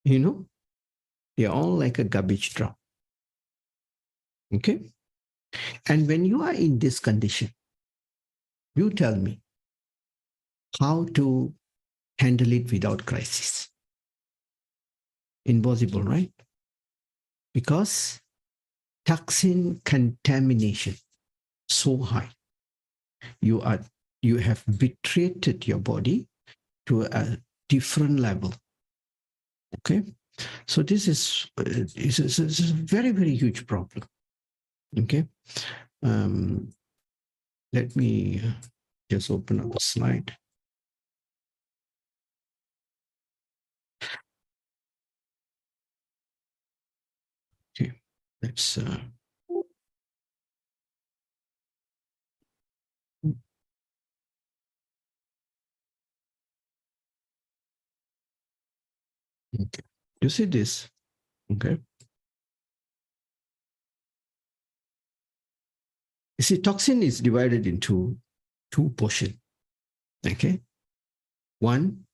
They're all like a garbage drum. Okay. And when you are in this condition, you tell me how to handle it without crisis. Impossible, right? Because toxin contamination so high. You have betrayed your body to a different level. Okay, so this is a very, very huge problem. Okay, let me just open up a slide. Okay, let's okay. You see this? Okay. You see, toxin is divided into two portions. Okay. One,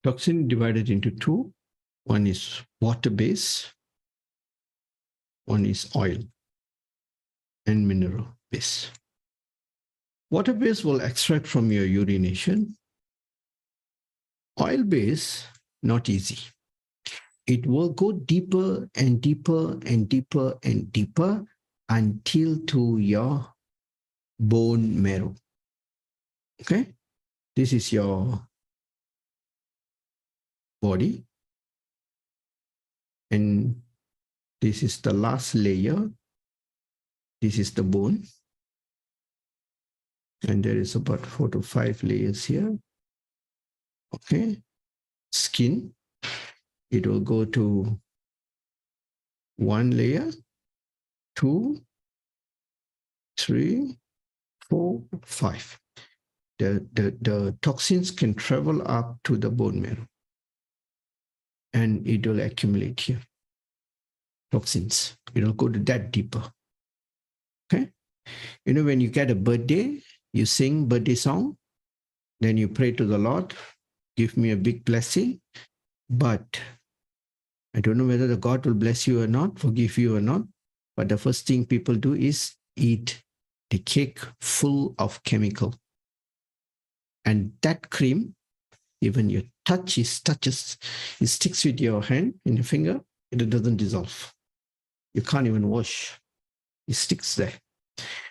toxin divided into two. One is water base, one is oil and mineral base. Water base will extract from your urination. Oil base, not easy. It will go deeper and deeper and deeper and deeper until to your bone marrow. Okay? This is your body. And this is the last layer. This is the bone. And there is about 4 to 5 layers here. Okay. Skin. It will go to 1 layer, 2, 3, 4, 5. The toxins can travel up to the bone marrow and it will accumulate here. Toxins. It will go to that deeper. Okay. When you get a birthday, you sing birthday song, then you pray to the Lord, give me a big blessing. But I don't know whether the God will bless you or not, forgive you or not. But the first thing people do is eat the cake full of chemical. And that cream, even you it sticks with your hand in your finger, it doesn't dissolve. You can't even wash. It sticks there.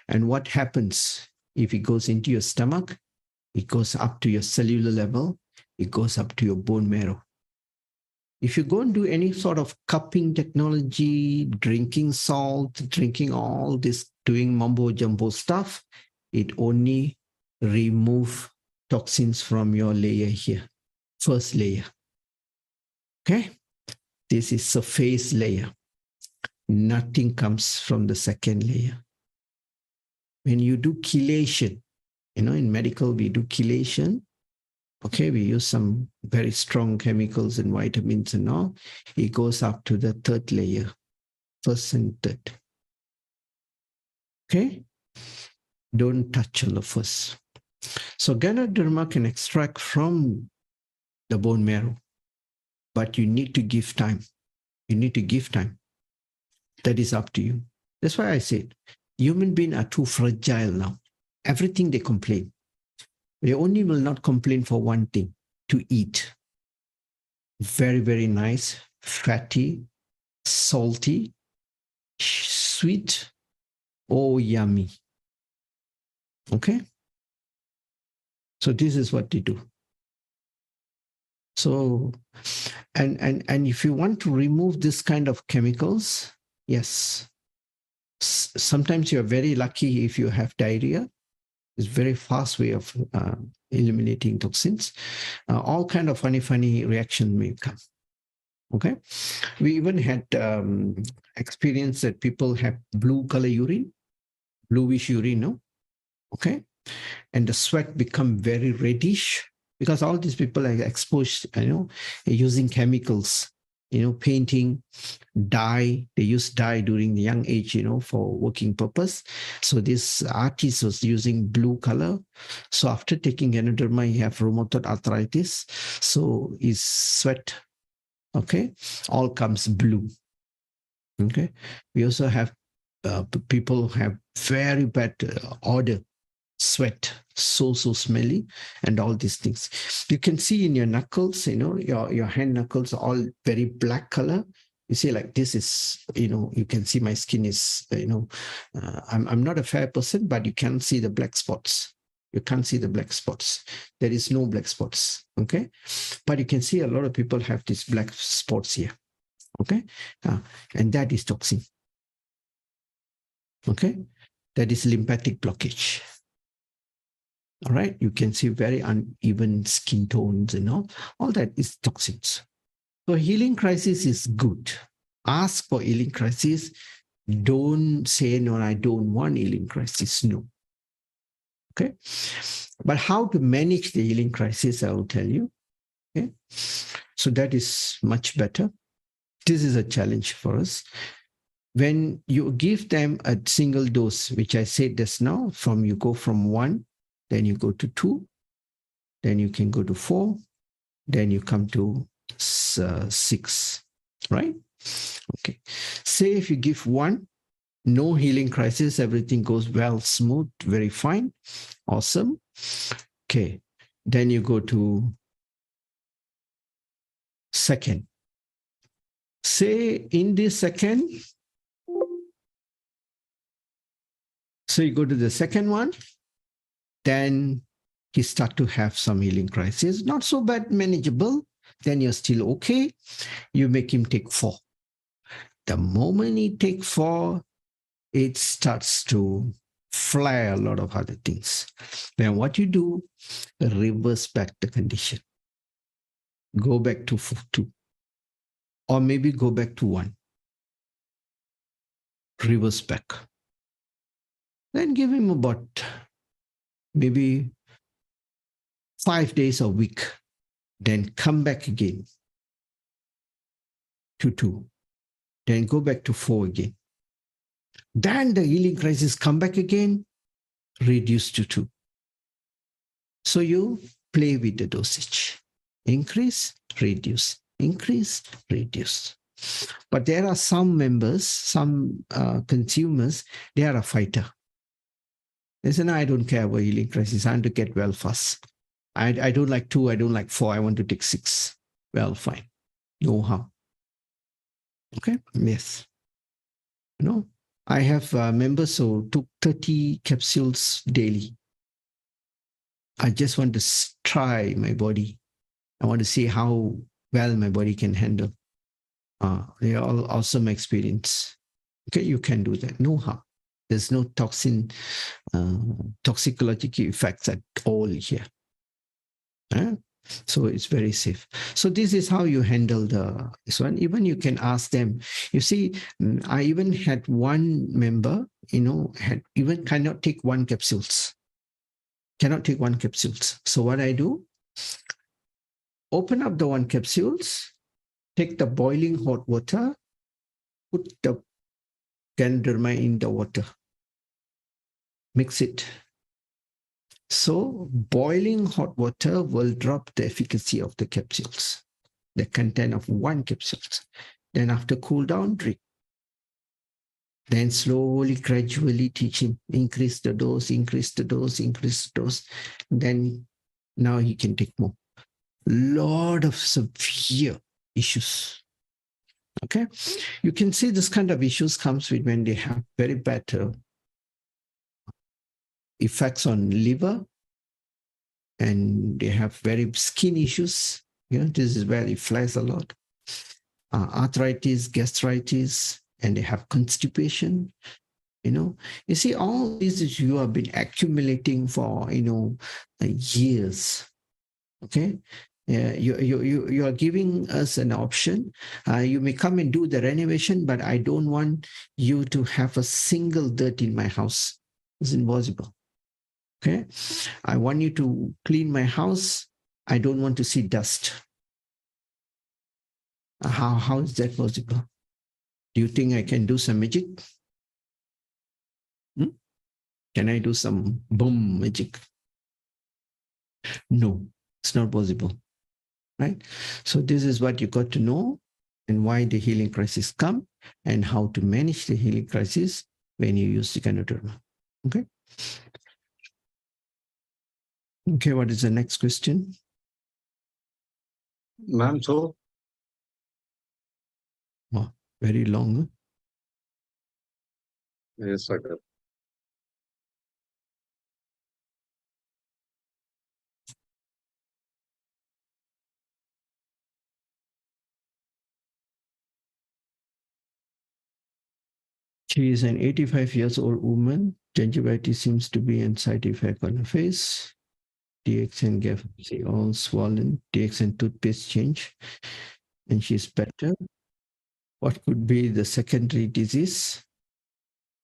And what happens if it goes into your stomach? It goes up to your cellular level. It goes up to your bone marrow. If you go and do any sort of cupping technology, drinking salt, drinking all this, doing mumbo jumbo stuff, it only remove toxins from your layer here, first layer. Okay, this is surface layer. Nothing comes from the second layer. When you do chelation, in medical we do chelation. Okay, we use some very strong chemicals and vitamins and all. It goes up to the third layer, first and third. Okay, don't touch on the first. So Ganoderma can extract from the bone marrow, but you need to give time. You need to give time. That is up to you. That's why I said human beings are too fragile now. Everything they complain. They only will not complain for one thing, to eat. Very, very nice, fatty, salty, sweet, oh, yummy. Okay. So this is what they do. So, and if you want to remove this kind of chemicals, yes, sometimes you're very lucky if you have diarrhea. It's a very fast way of eliminating toxins. All kind of funny reaction may come. Okay. We even had experience that people have blue color urine, bluish urine, no? Okay. And the sweat become very reddish because all these people are exposed, using chemicals, painting, dye. They use dye during the young age, for working purpose. So this artist was using blue color. So after taking Ganoderma, he have rheumatoid arthritis. So his sweat, okay, all comes blue. Okay. We also have people who have very bad odor, sweat, so smelly, and all these things. You can see in your knuckles, your hand knuckles are all very black color. You see, like this is, you can see my skin is, I'm not a fair person, but you can see the black spots. You can't see the black spots. There is no black spots. Okay. But you can see a lot of people have these black spots here. Okay. And that is toxin. Okay. That is lymphatic blockage. All right. You can see very uneven skin tones and all that is toxins. So healing crisis is good. Ask for healing crisis. Don't say, no, I don't want healing crisis. No. Okay. But how to manage the healing crisis, I will tell you. Okay. So that is much better. This is a challenge for us. When you give them a single dose, which I said just now, you go from 1, then you go to 2, then you can go to 4, then you come to 6, right? Okay. Say if you give 1, no healing crisis, everything goes well, smooth, very fine, awesome. Okay. Then you go to 2nd. Say in this 2nd, so you go to the 2nd one, then he start to have some healing crisis, not so bad, manageable. Then you're still okay. You make him take 4. The moment he take 4, it starts to flare a lot of other things. Then what you do, reverse back the condition. Go back to 2. Or maybe go back to 1. Reverse back. Then give him about maybe 5 days a week. Then come back again to 2. Then go back to 4 again. Then the healing crisis come back again, reduce to 2. So you play with the dosage. Increase, reduce, increase, reduce. But there are some members, some consumers, they are a fighter. They say, no, I don't care about healing crisis. I want to get well fast. I don't like 2, I don't like 4, I want to take 6. Well, fine. No harm. Okay, yes. I have members who took 30 capsules daily. I just want to try my body. I want to see how well my body can handle. They are all awesome experience. Okay, you can do that. No harm. There's no toxicological effects at all here. So it's very safe. So this is how you handle this one. Even you can ask them. You see, I even had one member, cannot take 1 capsules. Cannot take 1 capsules. So what I do, open up the 1 capsules, take the boiling hot water, put the Ganoderma in the water, mix it. So boiling hot water will drop the efficacy of the capsules, the content of 1 capsule. Then after cool down, drink. Then slowly, gradually teach him, increase the dose, increase the dose, increase the dose. Then now he can take more. Lot of severe issues. Okay, you can see this kind of issues comes with when they have very bad effects on liver, and they have very skin issues. This is where it flies a lot. Arthritis, gastritis, and they have constipation. You see, all these you have been accumulating for years. Okay, you are giving us an option. You may come and do the renovation, but I don't want you to have a single dirt in my house. It's impossible. Okay, I want you to clean my house. I don't want to see dust. How is that possible? Do you think I can do some magic? Can I do some boom magic? No, it's not possible, right? So this is what you got to know, and why the healing crisis come, and how to manage the healing crisis when you use the Ganoderma. Okay. Okay, what is the next question? Ma'am, so Wow, very long. Huh? yes, sir. She is an 85 years old woman. Gingivitis seems to be a side effect on her face. DXN gave all swollen. DXN toothpaste change, and she's better. What could be the secondary disease?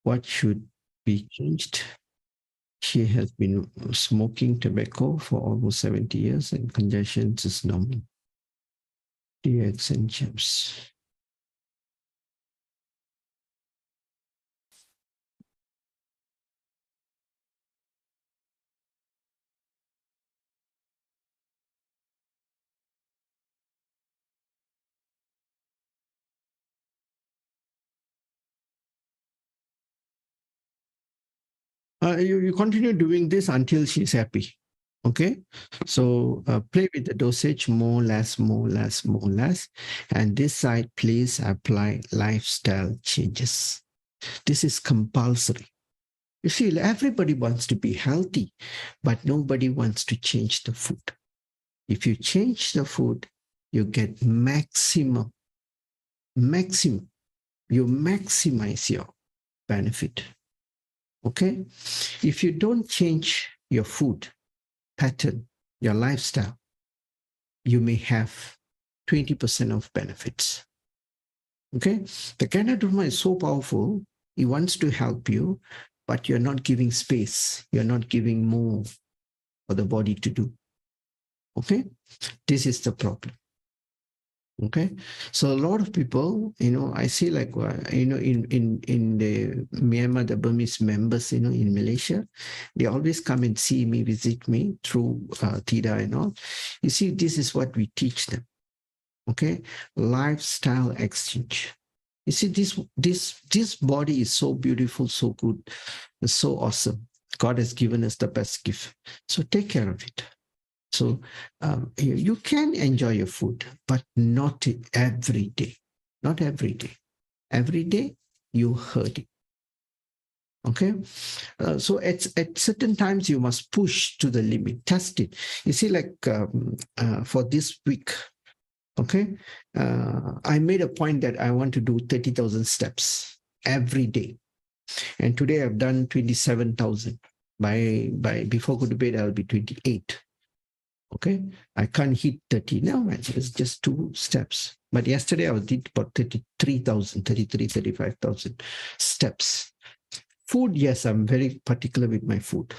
What should be changed? She has been smoking tobacco for almost 70 years, and congestion is normal. DXN gems. You continue doing this until she's happy. Okay, so play with the dosage, more, less, more, less, more, less. And this side, please apply lifestyle changes. This is compulsory. You see, everybody wants to be healthy, but nobody wants to change the food. If you change the food, you get maximum. You maximize your benefit. Okay? If you don't change your food pattern, your lifestyle, you may have 20% of benefits. Okay? The Ganoderma is so powerful, it wants to help you, but you're not giving space. You're not giving more for the body to do. Okay? This is the problem. Okay, so a lot of people, I see like, in the Myanmar, the Burmese members, in Malaysia, they always come and see me, visit me through TIDA and all. You see, this is what we teach them. Okay, lifestyle exchange. You see, this body is so beautiful, so good, so awesome. God has given us the best gift. So take care of it. So you can enjoy your food, but not every day. Not every day. Every day you hurt it. Okay, so at certain times you must push to the limit, test it. You see, like for this week, okay, I made a point that I want to do 30,000 steps every day, and today I've done 27,000. By before go to bed, I'll be 28. Okay, I can't hit 30 now, it's just 2 steps. But yesterday I did about 35,000 steps. Food, yes, I'm very particular with my food.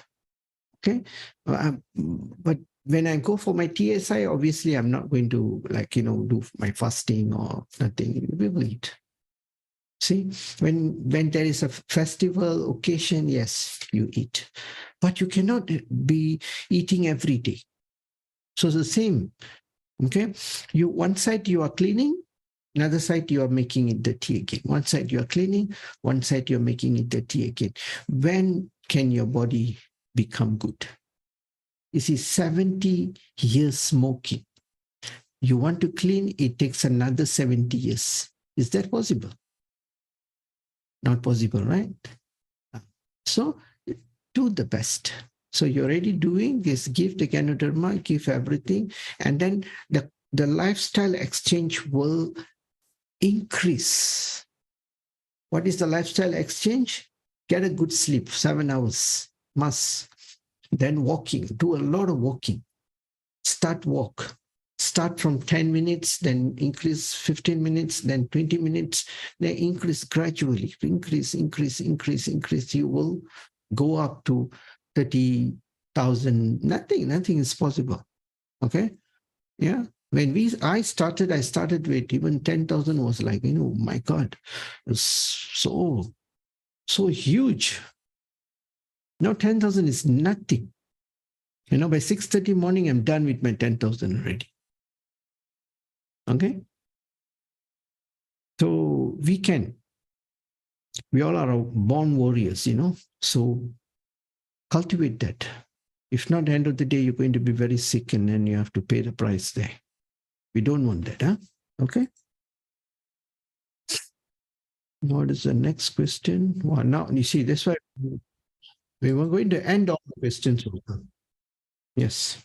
Okay, but when I go for my TSI, obviously I'm not going to do my fasting or nothing. We will eat. See, when there is a festival occasion, yes, you eat, but you cannot be eating every day. So it's the same, okay? One side you are cleaning, another side you are making it dirty again. One side you are cleaning, one side you're making it dirty again. When can your body become good? You see, 70 years smoking, You want to clean, it takes another 70 years. Is that possible? Not possible, right? So do the best. So you're already doing this, give the Ganoderma, give everything, and then the lifestyle exchange will increase. What is the lifestyle exchange? Get a good sleep, 7 hours, must. Then walking, do a lot of walking. Start walk. Start from 10 minutes, then increase 15 minutes, then 20 minutes, then increase gradually. Increase. You will go up to 30,000. Nothing is possible. Okay? Yeah. When I started with even 10,000 was like, my God, it's so huge. Now 10,000 is nothing. By 6:30 morning, I'm done with my 10,000 already. Okay? So we all are born warriors, so cultivate that. If not, at the end of the day, you're going to be very sick and then you have to pay the price there. We don't want that, huh? Okay? What is the next question? Well, now, you see, that's why we were going to end all the questions. Yes.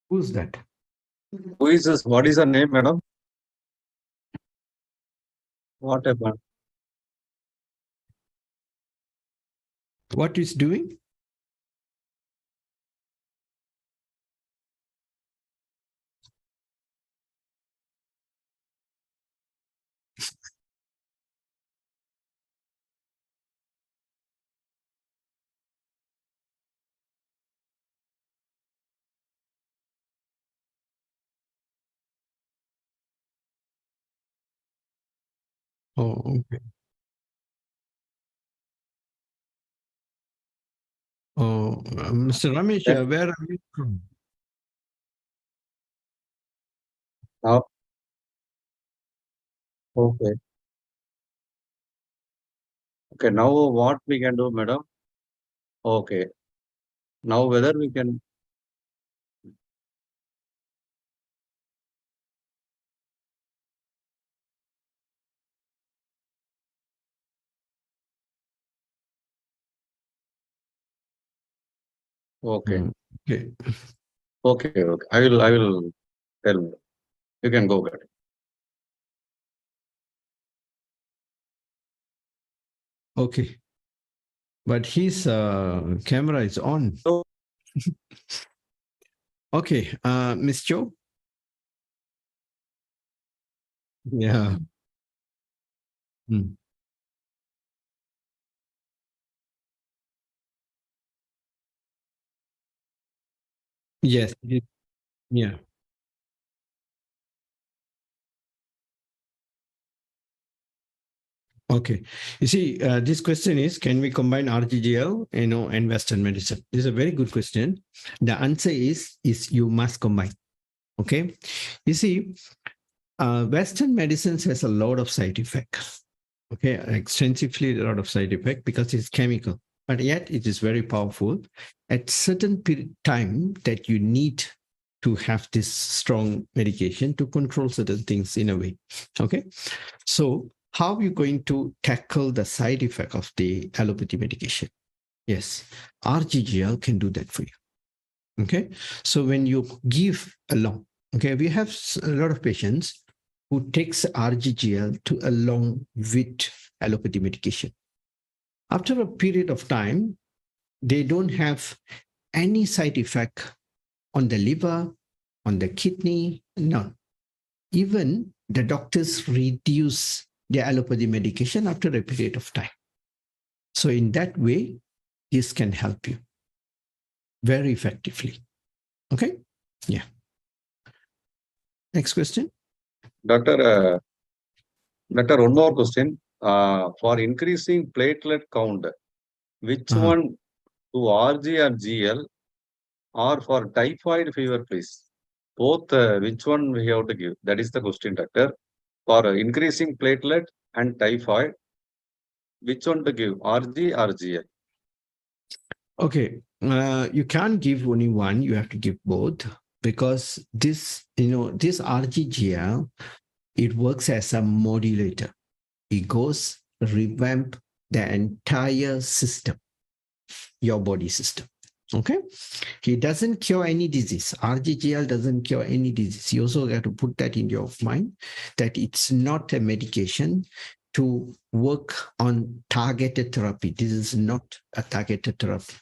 Who's that? Who is this? What is her name, madam? What happened? What is doing? Oh, okay. Oh, Mr. Ramesh, Yeah. where are you from? Now, okay. Okay. Now, what we can do, madam? Okay. Now, whether we can. Okay. Okay. Okay. Okay. I will tell you. You can go back. Okay. But his camera is on. So, Okay. Miss Cho? Yeah. Hmm. Yes. Yeah. Okay. You see, this question is, can we combine RGGL, and Western medicine? This is a very good question. The answer is you must combine. Okay. You see, Western medicines has a lot of side effects. Okay, extensively a lot of side effect because it's chemical, but yet it is very powerful. At certain time that you need to have this strong medication to control certain things in a way. Okay, so how are you going to tackle the side effect of the allopathy medication? Yes, RGGL can do that for you. Okay, so when you give along, okay, we have a lot of patients who takes RGGL to along with allopathy medication. After a period of time, they don't have any side effect on the liver, on the kidney, none. Even the doctors reduce their allopathy medication after a period of time. So in that way, this can help you very effectively. Okay? Yeah. Next question. Doctor, Doctor, one more question. For increasing platelet count, which one to RG or GL, or for typhoid fever, please? Both, which one we have to give? That is the question, doctor. For increasing platelet and typhoid, which one to give? RG or GL? Okay, you can't give only one. You have to give both because this, this RGGL, it works as a modulator. It goes revamp the entire system, your body system. Okay, he doesn't cure any disease. RGGL doesn't cure any disease. You also have to put that in your mind that it's not a medication to work on targeted therapy. This is not a targeted therapy.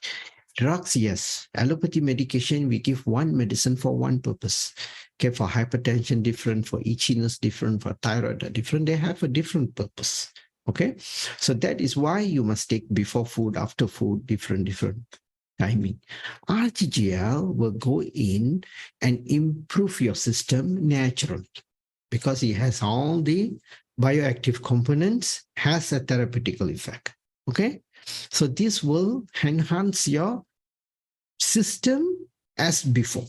Drugs, yes. Allopathy medication, we give one medicine for one purpose. Okay, for hypertension, different, for itchiness, different, for thyroid, different. They have a different purpose. Okay, so that is why you must take before food, after food, different timing. RGGL will go in and improve your system naturally because it has all the bioactive components, has a therapeutical effect. Okay, so this will enhance your system as before.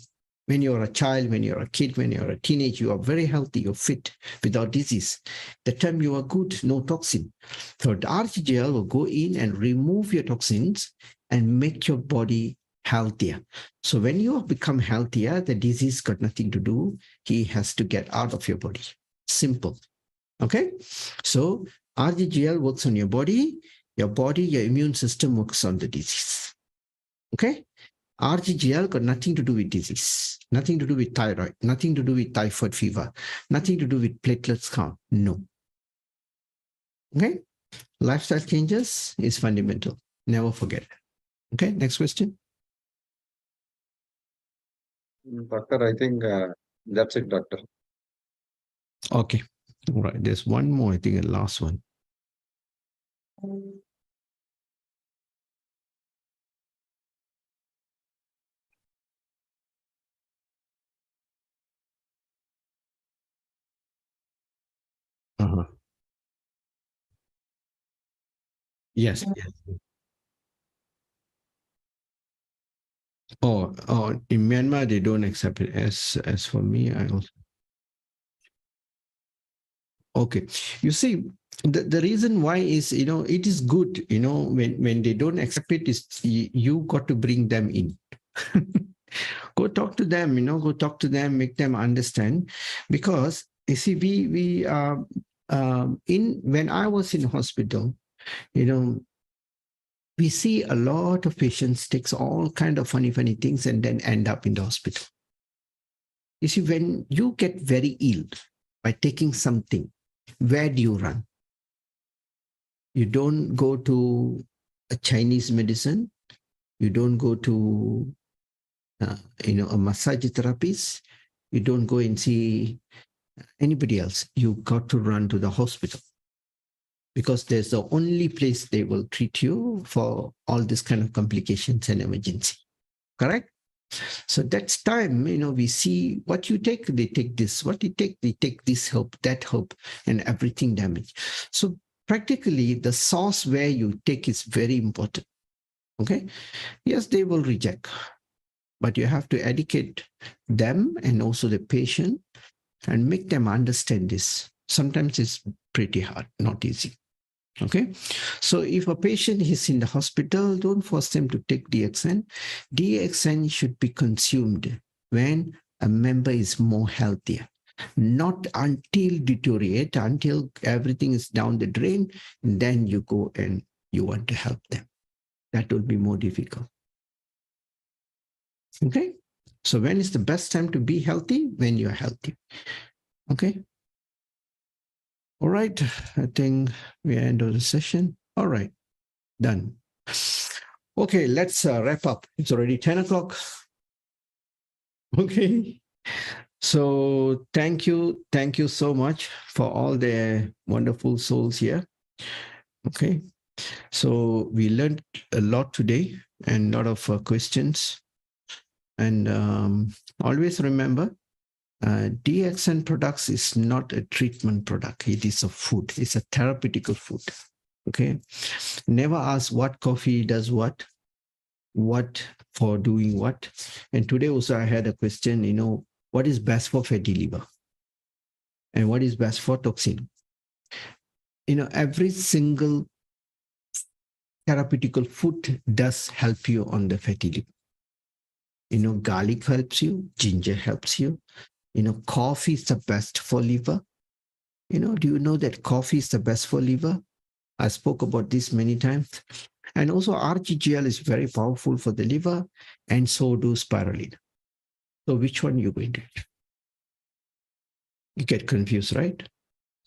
When you're a child, when you're a kid, when you're a teenager, you are very healthy, you're fit, without disease. The time you are good, no toxin. So the RGGL will go in and remove your toxins and make your body healthier. So when you become healthier, the disease got nothing to do. He has to get out of your body. Simple. Okay? So RGGL works on your body, your immune system works on the disease. Okay? RGGL got nothing to do with disease, nothing to do with thyroid, nothing to do with typhoid fever, nothing to do with platelets count. No. Okay? Lifestyle changes is fundamental. Never forget it. Okay, next question. Doctor, I think that's it, doctor. Okay. All right. There's one more, I think, the last one. Uh-huh. Yes. Yes. Oh, in Myanmar, they don't accept it. As for me, I also. Okay. You see, the reason why is, it is good, when they don't accept it, is you got to bring them in. Go talk to them, make them understand. Because you see, we when I was in hospital, we see a lot of patients takes all kind of funny things and then end up in the hospital. You see, when you get very ill by taking something, where do you run? You don't go to a Chinese medicine. You don't go to, a massage therapist. You don't go and see anybody else. You got to run to the hospital because there's the only place they will treat you for all this kind of complications and emergency. Correct? So that's time, we see what you take, they take this. What you take, they take this help, that help, and everything damage. So practically the source where you take is very important. Okay. Yes, they will reject, but you have to educate them and also the patient and make them understand this. Sometimes it's pretty hard, not easy. Okay, so if a patient is in the hospital, don't force them to take DXN. DXN should be consumed when a member is more healthier, not until deteriorate, until everything is down the drain, and then you go and you want to help them. That will be more difficult. Okay, so when is the best time to be healthy? When you're healthy. Okay. All right, I think we end of the session. All right, done. Okay, let's wrap up. It's already 10 o'clock. Okay. So thank you so much for all the wonderful souls here. Okay. So we learned a lot today and a lot of questions. And always remember, DXN products is not a treatment product. It is a food. It's a therapeutical food. Okay. Never ask what coffee does what for doing what. And today also I had a question, what is best for fatty liver? And what is best for toxin? Every single therapeutical food does help you on the fatty liver. Garlic helps you, ginger helps you. Coffee is the best for liver. Do you know that coffee is the best for liver? I spoke about this many times. And also RGGL is very powerful for the liver, and so do spirulina. So which one you going to do? You get confused, right?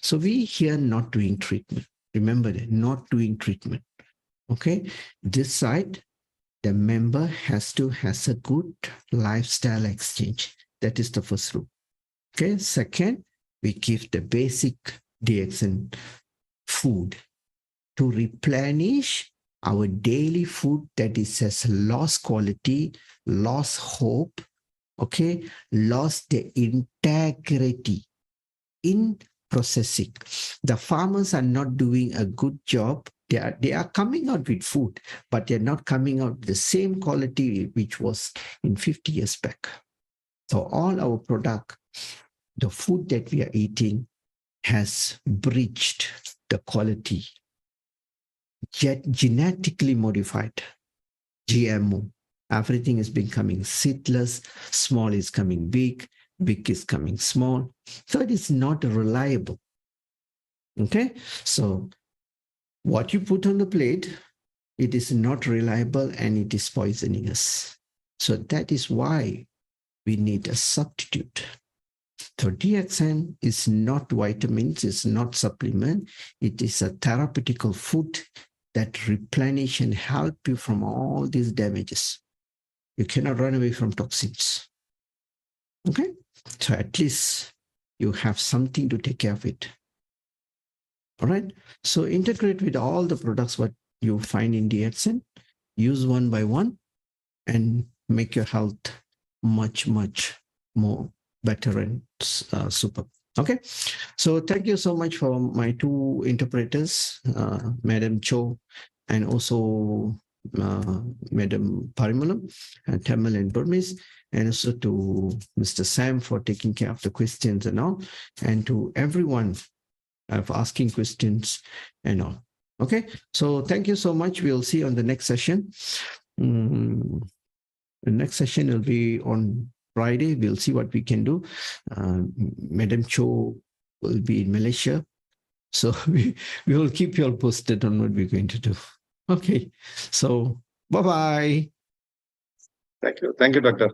So we here not doing treatment. Remember that, not doing treatment. Okay. This side, the member has a good lifestyle exchange. That is the first rule. Okay. Second, we give the basic DXN food to replenish our daily food that is has lost quality, lost hope, okay, lost the integrity in processing. The farmers are not doing a good job. They are coming out with food, but they're not coming out with the same quality which was in 50 years back. So all our product, the food that we are eating has breached the quality, yet genetically modified, GMO. Everything is becoming seedless, small is coming big, big is coming small. So it is not reliable. Okay, so what you put on the plate, it is not reliable and it is poisoning us. So that is why we need a substitute. So DXN is not vitamins, it's not supplement. It is a therapeutical food that replenish and help you from all these damages. You cannot run away from toxins. Okay, so at least you have something to take care of it. All right, so integrate with all the products what you find in DXN, use one by one, and make your health much, much more better and super. Okay, so thank you so much for my two interpreters, Madam Cho and also Madam Parimalam, Tamil and Burmese, and also to Mr. Sam for taking care of the questions and all, and to everyone for asking questions and all. Okay, so thank you so much. We'll see you on the next session. The next session will be on Friday. We'll see what we can do. Madam Cho will be in Malaysia. So we will keep you all posted on what we're going to do. Okay, so bye-bye. Thank you. Thank you, Doctor.